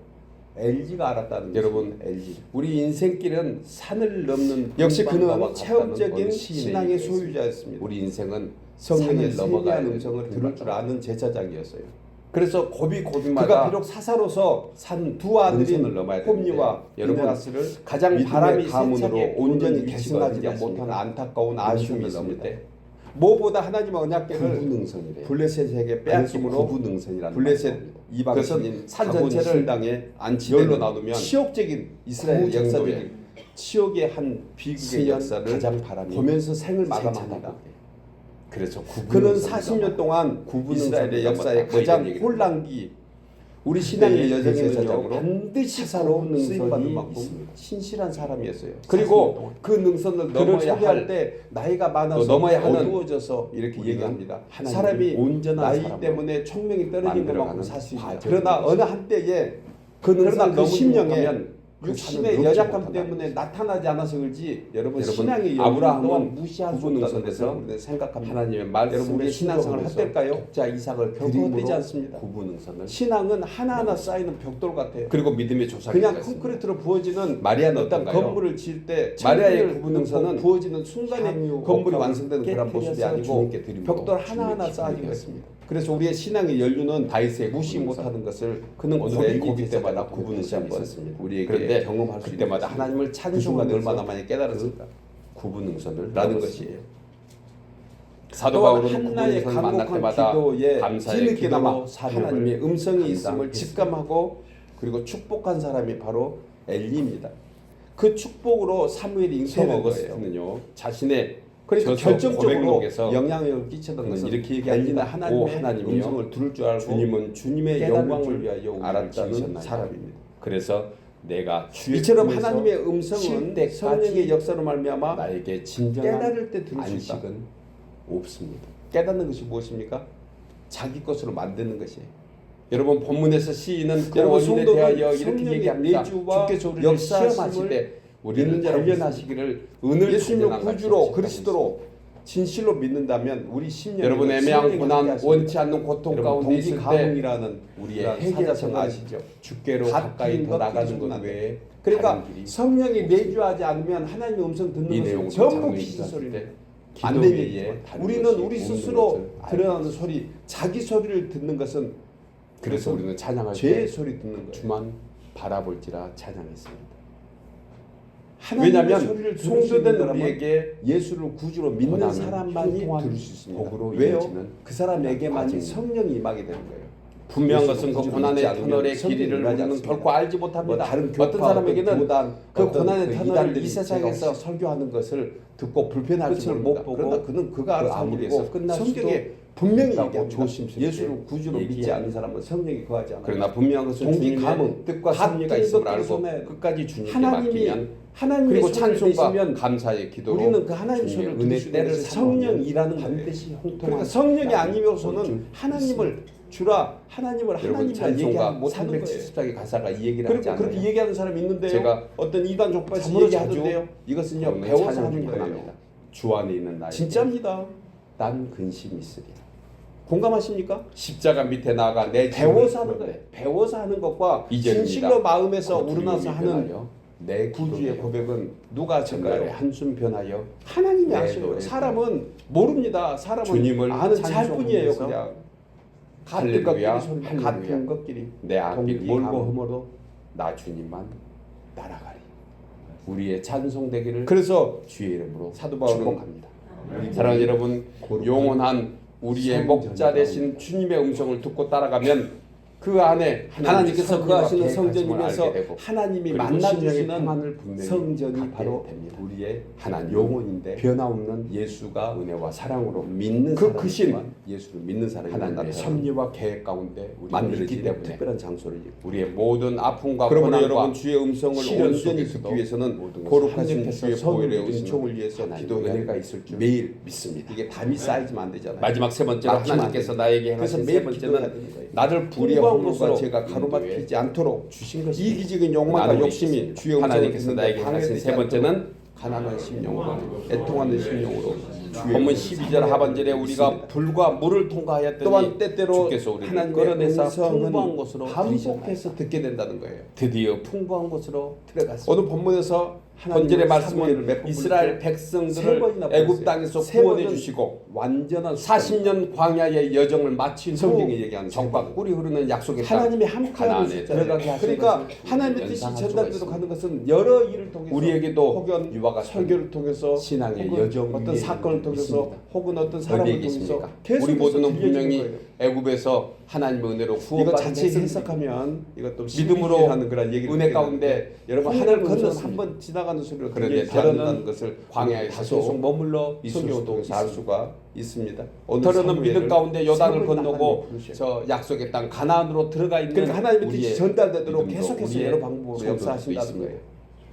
LG가 알았다는 여러분, 것입니다. LG. 우리 인생길은 산을 넘는 역시 분방과와 그는 같다는 체험적인 어느 시인의 신앙의 얘기가 있습니다. 소유자였습니다. 우리 인생은 성령의 산을 넘어가야 세미한 되는 음성을 들을 줄 아는 제사장이었어요. 그래서 고비마다 그가 비록 사사로서 산 두 아들인 능선을 넘어야 되는데 홈리와 여러분 비느하스를 가장 믿음의 바람이 가문으로 세차게 온전히 부는 계승하지 위치가 못한 어디냐 안타까운 아쉬움이 능선을 넘을 있습니다. 때 무엇보다 하나님의 언약궤를 구분응선이래요. 블레셋에게 빼앗김으로 구분응선이라는 블레셋 말이 이방신인 그것은 산 가본 전체를 신당에 안치되는 열로 나누면 치욕적인 이스라엘 구 정도의 역사적인 치욕의 한 비극의 시년 역사를 가장 바람이 보면서 생을 세차다. 마감합니다. 그래서 그는 40년 동안 이스라엘의 역사의 가장 혼란기 우리 신앙의 여정에는요 반드시 사사로 쓰임받을 만큼 있습니다. 신실한 사람이었어요. 40년 그리고 동안. 그 능선을 그를 넘어야 소개할 할 때 나이가 많아서 넘어야 하는 어두워져서 이렇게 우리가 얘기합니다. 하나님의 사람이 온전한 나이 사람으로 때문에 총명이 떨어진 것만큼 만들어가는 사실이다. 과정인 그러나 것이죠. 어느 한때에 그 그러나 능선을 그 넘지 심령에 못하면 그 육신의 산을 넘지 여약함 못한다는 때문에 것이죠. 나타나지 않아서 그렇지 여러분 여러분, 신앙의 아브라함은 여러분 무시할 수 구분 없다는 능선에서 것을 우리는 생각합니다. 하나님의 여러분 말씀에 우리의 신앙생활 헛될까요? 독자 이삭을 결코 드림으로 헛되지 않습니다. 구분응선을 신앙은 하나하나 쌓이는 벽돌 같아요. 그리고 믿음의 조상이 그냥 콘크리트로 부어지는 마리아는 어떤 어떤가요? 건물을 지을 때 마리아의 창문을 구분능선은 부어지는 순간에 향유, 건물이 옥합을 완성되는 그런 모습이 깨뜨려서 아니고 주님께 드림으로 벽돌 하나하나 주님께 쌓아진 드리겠습니다. 것입니다. 그래서 우리의 신앙의 연륜은 다윗의 무시 구분능선. 못하는 것을 그는 오늘 고비 고비 때마다 때마다 구분능선이 한번 있었습니다. 우리에게 그런데 경험할 수 그때마다 있는 하나님을 그 찬송하면서 순간을 얼마나 많이 깨달았을까 구분능선을 라는 넘었습니다. 것이에요. 사도 또한 바울은 한나의 구분능선을 만날 간곡한 때마다 기도에 감사의 뒤늦게나마 기도로 사명을 하나님의 음성이 있음을 감당했습니다. 직감하고 그리고 축복한 사람이 바로 엘리입니다. 그 축복으로 사무엘이 잉태된 거예요. 어거스틴은요 자신의 그러니까 저서 결정적으로 고백록에서 영향력을 끼쳤던 것은 이렇게 얘기합니다. 엘리는 하나님의 오, 하나님이요. 음성을 들을 줄 알고 주님은 주님의 깨달을 영광을 줄 위하여 알았다는 알았다는 사람입니다. 그래서 내가 주의 이처럼 품에서 하나님의 쉴 음성은 때까지 성령의 역사로 말미암아 나에게 진정한 깨달을 때 들을 수 있다. 안식은 없습니다. 깨닫는 것이 무엇입니까? 자기 것으로 만드는 것이에요. 여러분 본문에서 시인은 그 여러분, 원인에 성도는 대하여 이렇게 성령의 얘기합니다. 내주와 주께서 우리를 역사하심을 시험하실 때 우리를 믿는 자라고 단련하시기를 은을 예수님을 단련한 구주로 같이 그리스도로 진실로 믿는다면 우리 심령 여러분 애매한 고난 원치 않는 고통 가운데 있을 때 가문이라는 우리의 해결책은 해결책은 아시죠? 주께로 다 가까이 틀린 더 것, 나가는 틀린 것 것 외에 그러니까 다른 길이 성령이 내주하지 않으면 하나님의 음성 듣는 이 것은 내용을 전부 장로에 귀신 기도할 소리입니다. 때 안 기도 되는 외에 얘기지만 다른 우리는 것이 우리 없는 스스로 것을 알고 드러나는 있습니다. 소리, 자기 소리를 듣는 것은 그래서 우리는 찬양할 죄의 때 소리 듣는 거예요. 주만 바라볼지라 찬양했습니다. 하나님의 왜냐하면 소리를 들을 수 있는 송도된 사람은 우리에게 예수를 구주로 믿는 고난을 사람만이 형통한 들을 수 있습니다. 복으로 왜요? 이어지는 그 사람에게만이 과정입니다. 성령이 임하게 되는 거예요. 분명한 예수를 것은 그 구주로 고난의 믿지 않으면 터널의 성령이 길이를 임하지 우리는 않습니다. 결코 알지 뭐 못합니다. 다른 어떤 교파, 사람에게는 교단, 그 어떤 고난의 그 터널을 이단들이 이 세상에서 제가 설교하는 것을 듣고 불편할지 끝을 모릅니다. 못 보고 그러나 그는 그가 알아서 하기 아무리에서 위해서 끝날 성경에 수도 분명히 있다고 얘기합니다. 조심스럽게 예수를 구주로 믿지 얘기해요. 않는 사람은 성령이 거하지 않아요. 그러나 분명한 것은 동기, 주님의 감흥, 뜻과 다 섭리가 틀린 있음을 것들을 알고 손에 끝까지 주님께 하나님이 맡기면 하나님의 그리고 소리를 찬송과 내시면 감사의 기도로 우리는 그 하나님 주님의 소리를 들을 수 있는 은혜 것은 때를 성령이라는 거예요. 반드시 형통한 그러니까 성령이 나를 아니면서는 보여줄 하나님을 주라 하나님을 여러분 하나님만 얘기하지 찬송가 못하는 거예요. 370장의 가사가 이 얘기를 하지 그리고 그렇게 않아요. 얘기하는 사람이 있는데요. 제가 어떤 이단 족파에서 참으로 얘기하던데요. 자주 이것은요 부르는 배워서 찬양 하는 중에 거예요. 하나입니다. 주 안에 있는 나에게 진짜입니다. 난 근심이 있으리라. 공감하십니까? 십자가 밑에 나가 내 배워서 하는 거예요. 배워서 하는 것과 이전입니다. 진실로 마음에서 그 우러나서 두려움이 하는 변하여 내 구주의 기도에 고백은 누가 정갈의 하실까요? 한숨 변하여 하나님이 내 하시는 거예요. 노래를 사람은 모릅니다. 사람은 주님을 아는 잘 뿐이에요. 찬송하면서 그냥 같은 할렐루야, 것끼리 소리 할렐루야. 같은 것끼리 내 앞길 동기 멀고 가문. 험어도 나 주님만 따라가리. 우리의 찬송되기를 그래서 주의 이름으로 사도 바울은 축복합니다. 사랑하는 여러분, 영원한 우리의 목자 되신 주님의 음성을 듣고 따라가면 그 안에 하나님께서 그 하시는 성전이면서 알게 되고 하나님이 그리고 만나주시는 심령의 평안을 분명히 성전이 갖게 바로 됩니다. 우리의 하나님 영혼인데 변함없는 예수가 은혜와 사랑으로 믿는 그 사람이지만 크신 예수를 믿는 사람이 하나님의 만나는 섭리와 계획 가운데 우리가 있기 만들어지는 때문에 특별한 장소를 우리의 모든 아픔과 그러므로 고난과 여러분 주의 음성을 시련 온전히 속에서도 듣기 위해서는 모든 것을 거룩하신 합력해서 주의 선을 보혈의 이루시는 은총을 위해서 하나님의 기도해야 은혜가 돼요. 있을 줄 매일 믿습니다. 이게 담이 쌓이지면 안 되잖아요. 마지막 세 번째로 막히면 안 하나님께서 돼요. 나에게 그래서 하신 세 매일 기도해야 번째는 되는 거예요. 나를 우리의 풍부한 허물과 곳으로 제가 가로막히지 않도록 주신 것이 이기적인 욕망과 나누고 욕심이 있습니다. 주의 음성을 하나님께서 듣는데 나에게 하신 방해되지 세 번째는 않도록 가난한 심령과 애통하는 심령으로 본문 12절 하반절에 우리가 있습니다. 불과 물을 또한 통과하였더니 때때로 주께서 우리를 하나님의 끌어내사 음성은 풍부한 곳으로 반복해서 듣게 된다는 거예요. 드디어 풍부한 곳으로 들어갔습니다. 오늘 본문에서 본절의 사무엘을 몇 말씀은 번 이스라엘 세 백성들을 번이나 애굽 보냈어요. 땅에서 세 구원해 번은 주시고 완전한 40년 광야의 여정을 마친 후 성경이 얘기하는 적과 세 꿀이 흐르는 약속의 땅 하나님이 함께하는 가나안에 숫자예요. 들어가게 하시는 그러니까 것을 하나님의 뜻이 연상할 수가 전달되도록 있습니다. 하는 것은 여러 일을 통해서 우리에게도 혹은 이와 같은 설교를 통해서 신앙의 혹은 여정 어떤 위에 사건을 통해서 있습니다. 혹은 어떤 어디에 사람을 통해서 계십니까? 계속해서 우리 모두는 들려지는 분명히 거예요. 애굽에서 하나님의 은혜로 이거 구원받은 자세히 백성들이 해석하면 이것도 믿음으로 하는 그런 얘기를 은혜 듣게 가운데 되는데 여러분 하늘을 하나님 건너서 건넜습니다. 한번 지나가는 소리로 그런데 들리지 않는다는 더러는 것을 광야에서 다소 계속 머물러 있을 성경을 수도 통해서 알 있습니다. 수가 있습니다. 오늘 더러는 사무엘을 믿음 가운데 요단을 세 번이나 건너고 하나님이 부르셔요. 저 약속의 땅 가나안으로 들어가 있는 그러니까 하나님의 뜻이 우리의 전달되도록 믿음도 계속해서 우리의 여러 방법으로 성도들도 역사하신다는 있습니다. 거예요.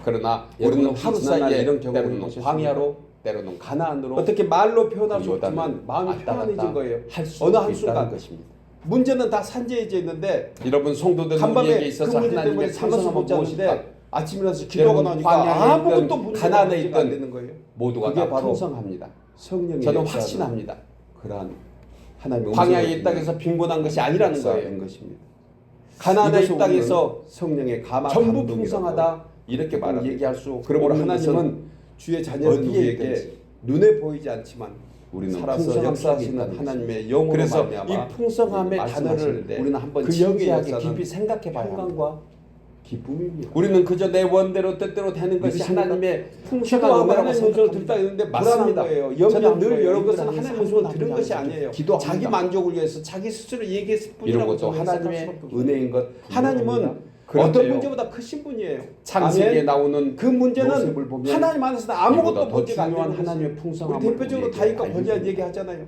그러나 여러분 우리는 하루 지난 날 사이에 이런 경험을 때로는 보셨습니까? 광야로 때로는 가나안으로 어떻게 말로 표현할 그 수 없지만 요단을 마음이 왔다 편안해진 갔다 거예요. 할수 어느 있다는 한순간 것입니다. 문제는 다 산재해져 있는데 여러분 성도들 간밤에 우리에게 그 있어서 문제 때문에 하나님의 잠을 풍성함은 못 자는데 무엇일까? 아침 일어나서 기도가 여러분, 나오니까 광야에 아무것도 있든 문제가 가나안에 안 있든 되는 거예요. 모두가 그게 다 바로 풍성합니다. 성령의 저는 역사는 확신합니다. 그러한 하나님의 광야의 음성을 이 땅에서 빈곤한 것이 아니라는 거예요. 역사인 것입니다. 가나안의 이것을 이 땅에서 우리는 성령의 감화 전부 감동이라고 풍성하다 이렇게 말합니다. 얘기할 수 그러므로 없는 것은 하나님은 주의 자녀는 어디에 우리에게 있든지 눈에 보이지 않지만 우리는 살아서 풍성한 역사하시는 땅이 있다는 하나님의 영으로 그래서 말미암아 이 풍성함의 단어를 말씀하시는데 우리는 한번 그 영의 진지하게 역사는 깊이 생각해 봐야 합니다. 평강과 기쁨입니다. 우리는 그저 내 원대로 뜻대로 되는 것이 믿으십니까? 하나님의 풍성한 기도하고 은혜라고 하나님의 음성을 생각합니다. 듣다 했는데 불안한 맞습니다. 거예요. 저는 염려 늘 그래요. 여러 것은 인간이 하나님의 음성을 상관없지 들은 것이 않아요. 아니에요. 기도합니다. 자기 만족을 위해서 자기 스스로 얘기했을 이런 뿐이라고 것도 저는 해석할 하나님의 수밖에 없습니다. 은혜인 것 하나님은 그런데요. 어떤 문제보다 크신 분이에요. 창세기에 아멘. 나오는 그 문제는 요셉을 보면 하나님 안에서는 아무것도 이보다 더 문제가 안 중요한 되는 하나님의 것이에요. 풍성함을 우리 대표적으로 우리에게 다윗과 알려줍니다. 골리앗 얘기하잖아요.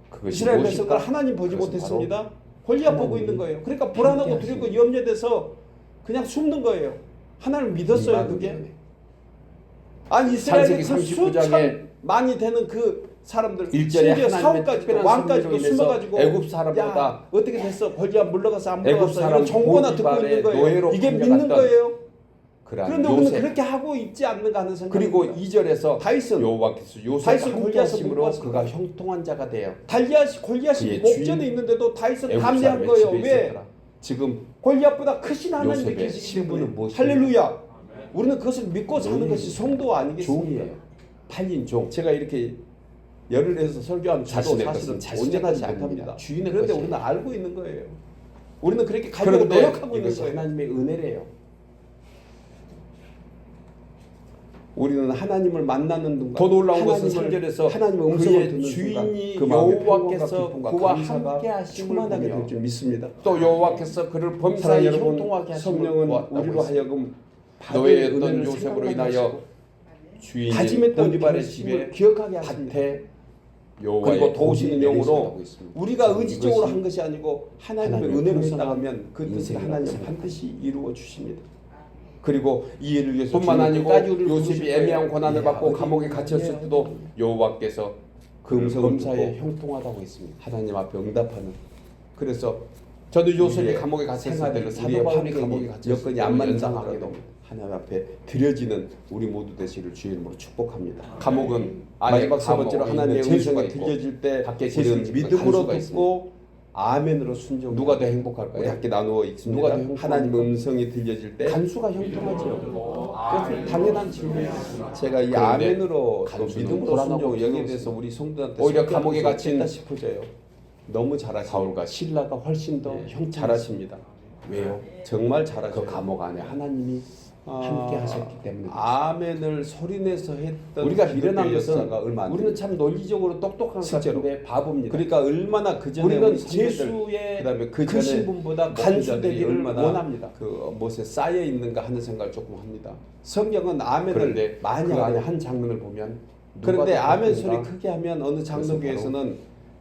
그것이 이스라엘 무엇일까? 백성들 하나님 보지 그것은 못했습니다. 골리앗 보고 있는 거예요. 그러니까 불안하고 함께 두렵고 하시는 염려돼서 그냥 숨는 거예요. 하나님 믿었어요 그게. 아니 이스라엘의 그 창세기 39장에 수천 많이 되는 그 사람들 일절에 심지어 하나님의 사울까지도 특별한 왕까지도 승리로 인해서 숨어가지고 애굽 사람보다 야, 어떻게 됐어 골리앗 물러가서 안 애굽 물러갔어 사람 이런 정보나 듣고 보디발의 있는 거예요. 노예로 이게 팔려갔던 믿는 거예요. 그러한 그런데 우리는 요셉 그렇게 하고 있지 않는가 하는 생각이 그리고 듭니다. 2절에서 다윗은 여호와께서 요셉과 다윗은 함께 골리앗을 못 하심으로 봤습니다. 그가 형통한 자가 되어 골리앗이 그의 목전에 주인 있는데도 다윗은 애굽 담대한 사람의 거예요. 집에 왜? 있었더라. 지금 골리앗보다 크신 하나님이 요셉의 계시기 신분은 때문에 무엇입니까? 할렐루야. 우리는 그것을 믿고 사는 네. 것이 성도 아니겠습니까? 종이에요. 팔린 종. 제가 이렇게 열을 내서 설교한 저도 자신의 사실은 것은 자신의 온전하지 것이 못합니다. 아닙니다. 주인의 그런데 것이에요. 우리는 알고 있는 거예요. 우리는 그렇게 가려고 그런데 노력하고 있는 이것이 거예요. 하나님의 은혜래요. 우리는 하나님을 만나는 순간 더 놀라운 것은 하나님을- 3절에서 하나님의 음성을 그의 듣는 주인이 순간 그 마음에 여호와께서 평강과 기쁨과 그와 감사가 함께 하심을 충만하게 보며 될 줄 믿습니다. 또 여호와께서 그를 사랑하는 범사에 여러분, 형통하게 하심을 성령은 보았다고 우리로 했습니다. 하여금 받은 노예였던 은혜를 요셉으로 생각나게 인하여 하시고 주인인 다짐했던 보디발의 결심을 집에 기억하게 하십니다. 밭에 여호와의 그리고 도우시는 복이 영으로 내리셨다고 했습니다. 우리가 의지적으로 이것이 한 것이 아니고 하나님의 하나님의 은혜로 풍성한 따라가면 그 뜻을 인생이라고 하나님 생각합니다. 반드시 이루어 주십니다. 그리고 이 일을 위해서 뿐만 아니고 주님께까지 요셉이 애매한 고난을 예, 받고 어디 감옥에 있느냐. 갇혔을 때도 여호와께서 그 그 음성을 범사에 듣고 형통하다고 했습니다. 하나님 앞에 응답하는. 그래서 저도 요셉이 우리의 감옥에 갇혔을 생활에 때를 사도 우리의 바울이 환경이 감옥에 갇혔을 여건이 때 안 맞는 연상하게 상황에도 됩니다. 하나님 앞에 드려지는 우리 모두 되시기를 주의 이름으로 축복합니다. 감옥은 안에 마지막 세 번째로 하나님의 재수가 음성이 있고 들려질 때 밖에 우리는 재수가 믿음으로 간수가 듣고 아멘으로 순종. 누가 더 우리 행복할까요? 함께 나누어 있습니다. 누가 더 행복합니까? 하나님의 음성이 들려질 때 간수가 형통하지요. 그것은 당연한 질문이에요. 제가 이 그런데 아멘으로 또 간수는 믿음으로 불안하고 순종 여기에 두려웠습니다. 대해서 우리 성도한테 오히려 감옥에 갇힌 다 싶어져요. 너무 잘하십니다. 바울과 신라가 훨씬 더 형 잘하십니다. 왜요? 정말 그 잘하셔요. 감옥 안에 하나님이 함께 하셨기 때문에 아멘을 소리내서 했던 우리가 기독교 미련한 역사가 것은 얼마 안 우리는 됩니다. 참 논리적으로 똑똑한 것 실제로. 같은데 바보입니다. 그러니까 얼마나 그 전에 우리는 우리 선배들, 제수의 그다음에 그 전에 신분보다 목회자들이 간수되기를 얼마나 원합니다. 그 못에 쌓여 있는가 하는 생각을 조금 합니다. 성경은 아멘을 그런데 많이 그 안에 하고 한 장면을 보면 그런데 누가 더 아멘 바쁜가? 소리 크게 하면 어느 장로교에서는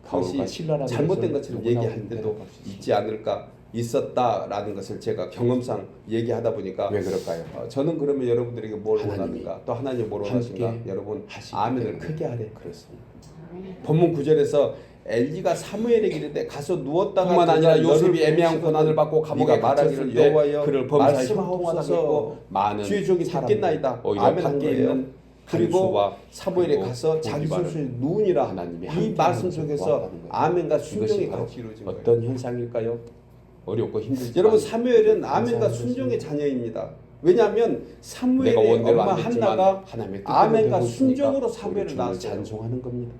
바울과 그것이 신라라는 잘못된 것을 것처럼 누구나 얘기할 때도 인정할 수 있지 않을까 있었다라는 것을 제가 경험상 얘기하다 보니까 왜 그럴까요? 저는 그러면 여러분들에게 뭘 하나님이 원하는가 또 하나님 뭘 원하신가 함께 여러분 하시기 아멘을 때문에 크게 하래. 그렇습니다. 본문 9절에서 엘리가 사무엘에게 이르되 가서 누웠다가 뿐만 아니라 그가 요셉이 너를 애매한 부르시거든 고난을 받고 감옥에 네가 갇혔을 말하기를 때 여호와여 그를 범사에 말씀하옵소서 형통하다고 했고 많은 주의 종이 사람들이 듣겠나이다. 오히려 아멘 한 밖에 거예요. 있는 그리고 간수와 사무엘에 그리고 가서 자기 손수에 누우니라 하나님이 이 함께 말씀 하는 속에서 것을 보았다는 거예요. 아멘과 순종이 이것이 바로 같이 이루어진 거예요. 어떤 현상일까요? 어렵고 힘들지만 여러분 사무엘은 아멘과 감사한 순종의 것입니다. 자녀입니다. 왜냐하면 내가 사무엘의 원대로 엄마 안 됐지만 한나가 하나님의 뜻대로 아멘과 되고 있으니까 순종으로 우리 사무엘을 주님을 낳았어요. 찬송하는 겁니다.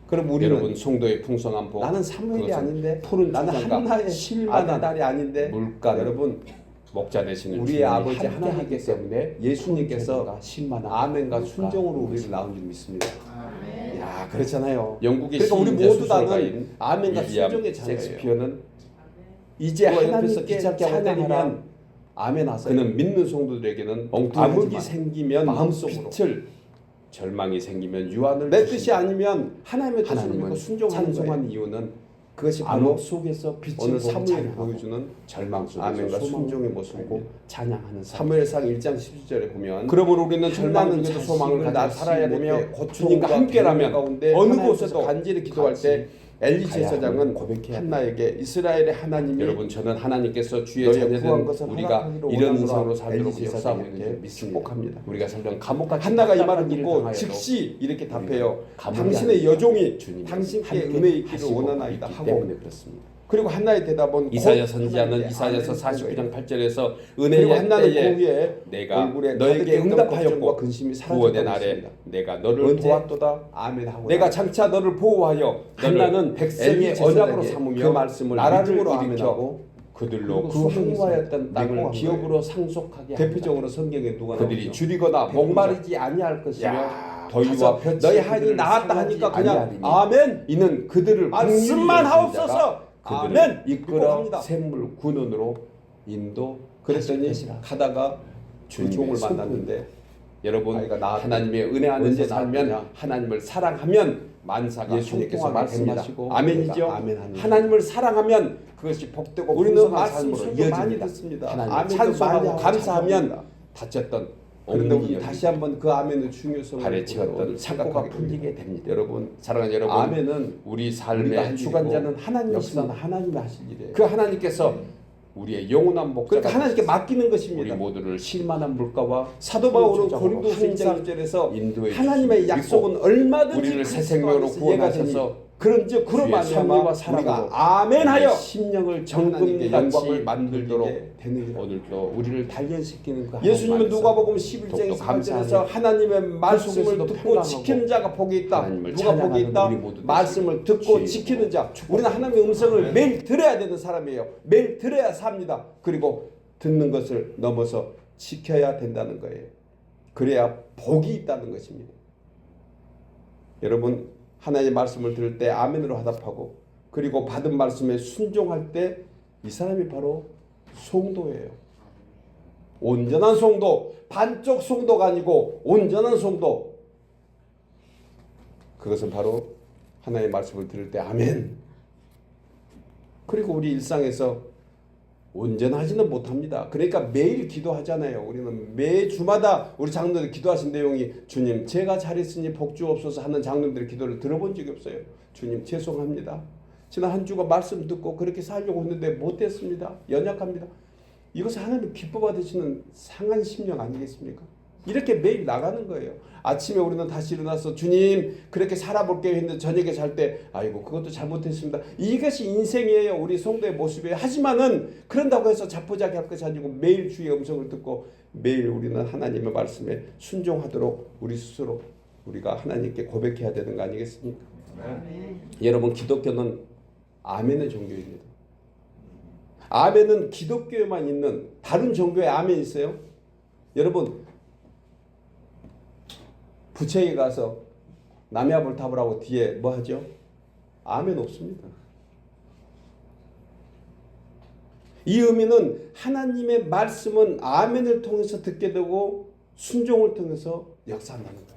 그럼 우리는 여러분 성도의 풍성한 복, 나는 사무엘이 그것은 아닌데 푸른 나는 초장과 한나의 실만한 아들이 아닌데 물가는 여러분 목자 되시는 우리의 주님이 아버지 함께 하나님께서 하기 때문에 예수님께서 실만한 아멘과 물가. 순종으로 우리를 낳은 줄 믿습니다. 야 그렇잖아요. 영국의 그러니까 우리 시인이자 모두 다는 소설가인 아멘과 윌리엄 순종의 자녀예요. 셰익스피어는 이제 그와 옆에서 하나님께 기차게 하고 찬양하면 다니면 아멘 하세요. 그는 믿는 성도들에게는 엉뚱하지만 암흑이 생기면 마음속으로 빛을, 절망이 생기면 유한을 내 주신다. 뜻이 아니면 하나님의 뜻을 하나님은 믿고 순종하는 찬송하는 거예요. 이유는 그것이 바로 암흑 속에서 빛을 오늘 보고 사무엘이 찬양하고 보여주는 절망 속에서 아멘과 소망을 순종의 보고 모습이고 찬양하는 삶. 사무엘상 1장 17절에 보면 그러므로 우리는 절망 한나는 속에서 소망을 자식을 가지고 살아야 되며 낳지 주님과 못해 함께라면 가운데 어느 하나님께서 곳에도 간절히 기도할 같이 때 엘리 가야 제사장은 하는 고백해야 한나에게 이스라엘의 하나님이 여러분 저는 하나님께서 주의 너의 구한 자녀된 것을 우리가 허락하기로 이런 원하노라. 인생으로 살도록 엘리 역사하고 제사장에게 있는 줄 믿습니다. 축복합니다. 우리가 살던 감옥같이 한나가 이 말을 답답한 일을 듣고 당하여도 즉시 이렇게 답해요. 감옥이 당신의 아니라 여종이 주님이 당신께 함께 은혜 있기를 하시고 원하나이다 있기 하고 때문에 그렇습니다. 그리고 한나의 대답은 이사야 곧 선지자는 하나님의 이사야서 아멘 49장 8절에서 그리고 은혜의 한나는 때에 그 후에 내가 얼굴에 너에게 가득했던 응답하였고 걱정과 근심이 구원의 사라졌다고 날에 했습니다. 내가 너를 언제? 도왔도다. 아멘 하고 내가 장차 너를 보호하여 한나는 너를 백성의 엘리 언약으로 제사장에게 삼으며 그 말씀을 나라를 믿음으로 일으켜 아멘하고 그들로 그리고 그 수명이 황무하였던 있습니다. 땅을 내고 한 기업으로 상속하게 한다. 대표적으로 성경에 누가 그들이 나오죠? 줄이거나 백부장. 목마르지 아니할 것이며 야, 더위와 가서 볕이 너희 하인이 그들을 나았다 상하지 하니까 그냥 아니하리니 아멘 이는 그들을 말씀만 긍휼히 하옵소서 여기신 자가 그들을 아멘 이끌어 축복합니다. 샘물 군원으로 그랬더니 인도하시라. 가다가 그 주님의 종을 손 만났는데 여러분 아이가 나았더니 하나님의 은혜 안에서 언제 살면 나았느냐? 하나님을 사랑하면 만사가 예수님께서 형통하게 말씀하시고 됩니다. 아멘이죠. 우리가 아멘 하는 하나님을 사랑하면 그것이 복되고 우리는 풍성한 말씀 삶으로 설교 많이 이어집니다. 듣습니다. 하나님을 아멘도 찬송하고 많이 하고 감사하면 찬송합니다. 다쳤던 그런데 엉덩이 우리 다시 한번 그 아멘의 중요성을 발에 오늘 채웠던 창고가 생각하게 풀리게 됩니다. 됩니다. 여러분 사랑하는 여러분, 아멘은 우리 우리가 삶의 할 주관자는 일이고 하나님이십니다. 역사는 하나님이 하실 일이에요. 그 하나님께서 우리의 영원한 목자가 그러니까 하나님께 되셔서 맡기는 우리 것입니다. 모두를 실만한 물가와 사도 바울은 푸른 고린도서 항상 1장 1절에서 인도해 하나님의 주시고 약속은 얼마든지 우리를 새 그리스도 생명으로 안에서 이해가 되니 구원하셔서 그런즉 그런 주의 섭리와 말미암아 사랑으로 우리가 아멘하여 우리의 심령을 하나님께 정금같이 영광을 만들도록 돌리게 되느니라. 오늘도 우리를 단련시키는 그 예수님은 하나님 누가복음 말씀, 11장 더욱더 23절에서 감사하며 하나님의 말씀을 속에서도 듣고 평강하고 지키는 자가 복이 있다. 하나님을 누가 복이 찬양하는 있다? 우리 모두 되시길 말씀을 듣고 주의 지키는 자. 우리는 하나님의 음성을 매일 들어야 되는 사람이에요. 매일 들어야 삽니다. 그리고 듣는 것을 넘어서 지켜야 된다는 거예요. 그래야 복이 있다는 것입니다. 여러분 하나님의 말씀을 들을 때 아멘으로 화답하고 그리고 받은 말씀에 순종할 때 이 사람이 바로 성도예요. 온전한 성도, 반쪽 성도가 아니고 온전한 성도. 그것은 바로 하나님의 말씀을 들을 때 아멘. 그리고 우리 일상에서 온전하지는 못합니다. 그러니까 매일 기도하잖아요. 우리는 매 주마다 우리 장로들 기도하신 내용이 주님 제가 잘했으니 복주옵소서 하는 장로들의 기도를 들어본 적이 없어요. 주님 죄송합니다. 지난 한 주가 말씀 듣고 그렇게 살려고 했는데 못됐습니다. 연약합니다. 이것은 하나님 기뻐 받으시는 상한 심령 아니겠습니까? 이렇게 매일 나가는 거예요. 아침에 우리는 다시 일어나서 주님 그렇게 살아볼게요 했는데 저녁에 잘 때 아이고 그것도 잘못했습니다. 이것이 인생이에요. 우리 성도의 모습이에요. 하지만은 그런다고 해서 자포자기 할 것이 아니고 매일 주의 음성을 듣고 매일 우리는 하나님의 말씀에 순종하도록 우리 스스로 우리가 하나님께 고백해야 되는 거 아니겠습니까? 여러분 기독교는 아멘의 종교입니다. 아멘은 기독교에만 있는 다른 종교에 아멘 있어요? 여러분 부채에 가서 남의 앞을 답을 하고 뒤에 뭐 하죠? 아멘 없습니다. 이 의미는 하나님의 말씀은 아멘을 통해서 듣게 되고 순종을 통해서 역사한다는 거예요.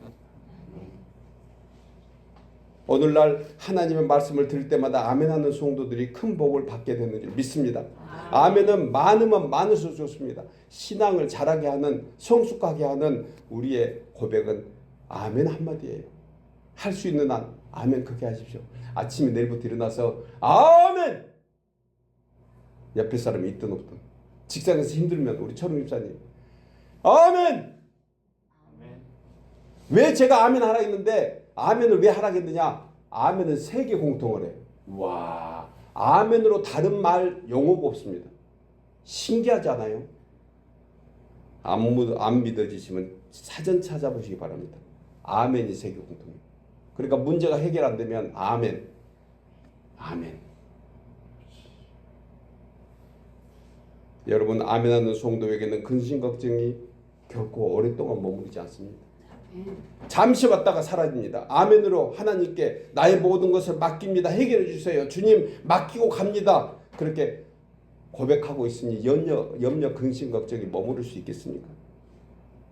오늘날 하나님의 말씀을 들을 때마다 아멘하는 성도들이 큰 복을 받게 되는 줄 믿습니다. 아멘은 많으면 많을수록 좋습니다. 신앙을 자라게 하는 성숙하게 하는 우리의 고백은 아멘 한마디예요. 할 수 있는 한 아멘 크게 하십시오. 아침에 내일부터 일어나서 아멘! 옆에 사람이 있든 없든 직장에서 힘들면 우리 철웅 집사님 아멘! 왜 제가 아멘 하라 했는데 아멘을 왜 하라 했느냐? 아멘은 세계 공통을 해요. 와, 아멘으로 다른 말 용어가 없습니다. 신기하잖아요. 안 믿어지시면 사전 찾아보시기 바랍니다. 아멘이 세계 공통이에요. 그러니까 문제가 해결 안 되면 아멘. 여러분, 아멘하는 성도에게는 근심 걱정이 결코 오랫동안 머무르지 않습니다. 잠시 왔다가 사라집니다. 아멘으로 하나님께 나의 모든 것을 맡깁니다. 해결해 주세요. 주님 맡기고 갑니다. 그렇게 고백하고 있으니 염려 근심 걱정이 머무를 수 있겠습니까?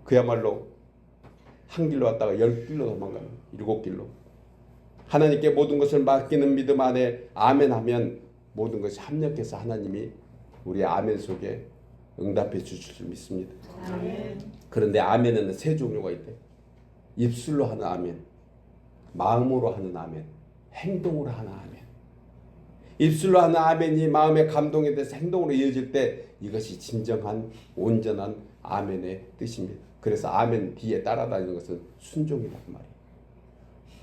그야말로 한 길로 왔다가 10길로 도망가는 7길로. 하나님께 모든 것을 맡기는 믿음 안에 아멘하면 모든 것이 합력해서 하나님이 우리의 아멘 속에 응답해 주실 줄 믿습니다. 아멘. 그런데 아멘에는 세 종류가 있대. 입술로 하는 아멘, 마음으로 하는 아멘, 행동으로 하는 아멘. 입술로 하는 아멘이 마음의 감동에 대해서 행동으로 이어질 때 이것이 진정한 온전한 아멘의 뜻입니다. 그래서 아멘 뒤에 따라다니는 것은 순종이란 말이에요.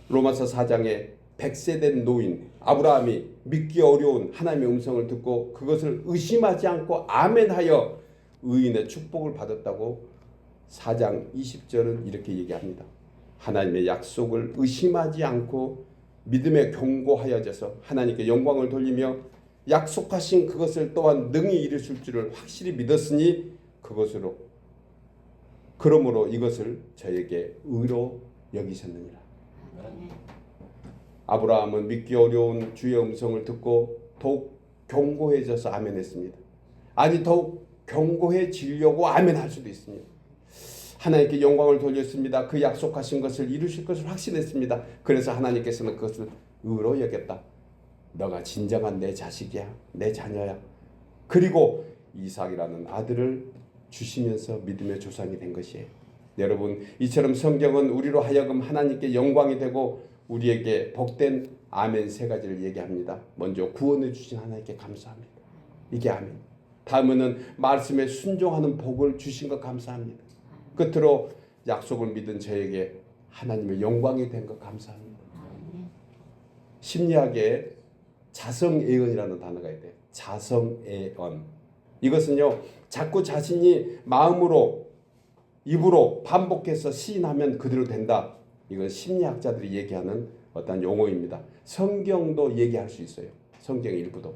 로마서 4장에 100세 된 노인 아브라함이 믿기 어려운 하나님의 음성을 듣고 그것을 의심하지 않고 아멘하여 의인의 축복을 받았다고 4장 20절은 이렇게 얘기합니다. 하나님의 약속을 의심하지 않고 믿음에 견고하여져서 하나님께 영광을 돌리며 약속하신 그것을 또한 능히 이루실 줄을 확실히 믿었으니 그러므로 이것을 저에게 의로 여기셨느니라. 아브라함은 믿기 어려운 주의 음성을 듣고 더욱 견고해져서 아멘했습니다. 아니 더욱 견고해지려고 아멘할 수도 있습니다. 하나님께 영광을 돌렸습니다. 그 약속하신 것을 이루실 것을 확신했습니다. 그래서 하나님께서는 그것을 의로 여겼다. 너가 진정한 내 자식이야. 내 자녀야. 그리고 이삭이라는 아들을 주시면서 믿음의 조상이 된 것이에요. 여러분, 이처럼 성경은 우리로 하여금 하나님께 영광이 되고 우리에게 복된 아멘 세 가지를 얘기합니다. 먼저 구원해 주신 하나님께 감사합니다. 이게 아멘. 다음에는 말씀에 순종하는 복을 주신 것 감사합니다. 끝으로 약속을 믿은 저에게 하나님의 영광이 된 것 감사합니다. 심리학에 자성애언이라는 단어가 있대요. 자성애언. 이것은요, 자꾸 자신이 마음으로 입으로 반복해서 시인하면 그대로 된다. 이건 심리학자들이 얘기하는 어떤 용어입니다. 성경도 얘기할 수 있어요. 성경 일부도.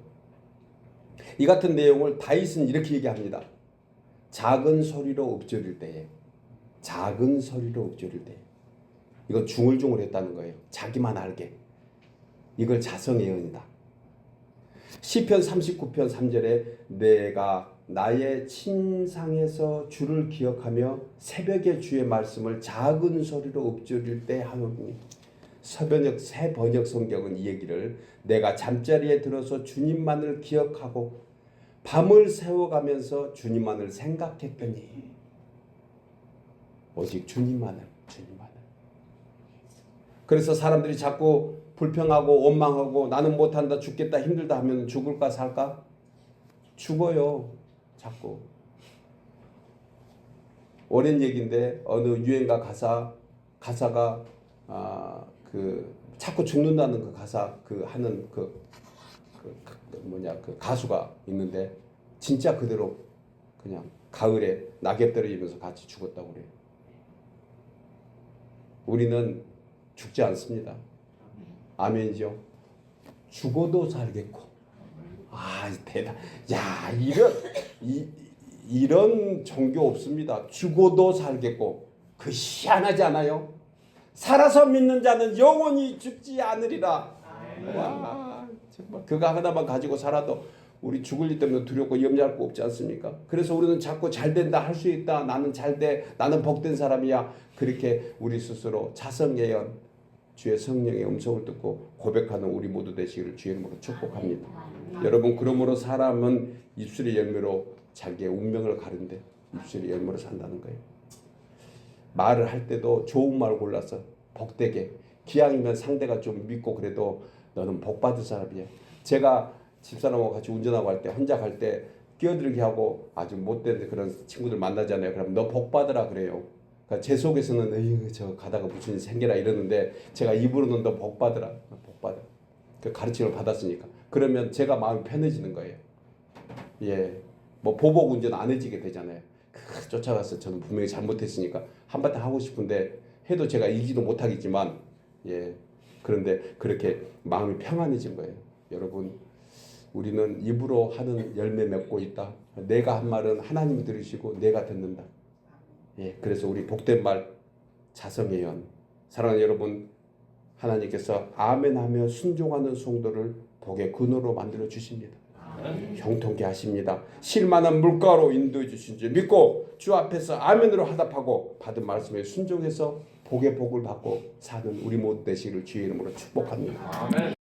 이 같은 내용을 다윗은 이렇게 얘기합니다. 작은 소리로 읊조릴 때에. 작은 소리로 읊조릴 때에. 이건 중얼중얼했다는 거예요. 자기만 알게. 이걸 자성애언이다. 시편 39편 3절에 내가 나의 침상에서 주를 기억하며 새벽에 주의 말씀을 작은 소리로 읊조릴 때 하노니. 새 번역 성경은 이 얘기를 내가 잠자리에 들어서 주님만을 기억하고 밤을 새워가면서 주님만을 생각했더니. 오직 주님만을. 그래서 사람들이 자꾸 불평하고 원망하고 나는 못한다, 죽겠다, 힘들다 하면 죽을까 살까? 죽어요. 자꾸. 오랜 얘기인데 어느 유행가 가사가 자꾸 죽는다는 그 가사 하는 그 가수가 있는데 진짜 그대로 그냥 가을에 낙엽 떨어지면서 같이 죽었다고 그래요. 우리는 죽지 않습니다. 아멘이죠. 죽어도 살겠고. 대단. 야, 이런 종교 없습니다. 죽어도 살겠고. 그 희한하지 않아요? 살아서 믿는 자는 영원히 죽지 않으리라. 와, 정말 그거 하나만 가지고 살아도 우리 죽을 일 때문에 두렵고 염려할 거 없지 않습니까? 그래서 우리는 자꾸 잘 된다, 할 수 있다, 나는 잘 돼, 나는 복된 사람이야. 그렇게 우리 스스로 자성예언, 주의 성령의 음성을 듣고 고백하는 우리 모두 되시기를 주의 이름으로 축복합니다. 여러분, 그러므로 사람은 입술의 열매로 자기의 운명을 가른대. 입술의 열매로 산다는 거예요. 말을 할 때도 좋은 말 골라서 복되게, 기왕이면 상대가 좀 믿고 그래도 너는 복받을 사람이야. 제가 집사람하고 같이 운전하고 할 때, 혼자 갈 때 끼어들게 하고 아주 못된 그런 친구들 만나잖아요. 그럼 너 복받으라 그래요. 그러니까 제 속에서는 에휴 저 가다가 무슨 일 생겨라 이러는데 제가 입으로는 너 복 받으라, 복 받아. 그 가르침을 받았으니까. 그러면 제가 마음이 편해지는 거예요. 예, 뭐 보복 운전 안 해지게 되잖아요. 쫓아가서 저는 분명히 잘못했으니까 한바탕 하고 싶은데 해도 제가 이기도 못하겠지만, 예, 그런데 그렇게 마음이 평안해진 거예요. 여러분, 우리는 입으로 하는 열매 맺고 있다. 내가 한 말은 하나님이 들으시고 내가 듣는다. 예, 그래서 우리 복된 말 자성의 연. 사랑하는 여러분, 하나님께서 아멘하며 순종하는 성도를 복의 근원으로 만들어 주십니다. 형통케 하십니다. 실만한 물가로 인도해 주신 줄 믿고 주 앞에서 아멘으로 화답하고 받은 말씀에 순종해서 복의 복을 받고 사는 우리 모두 되시기를 주의 이름으로 축복합니다.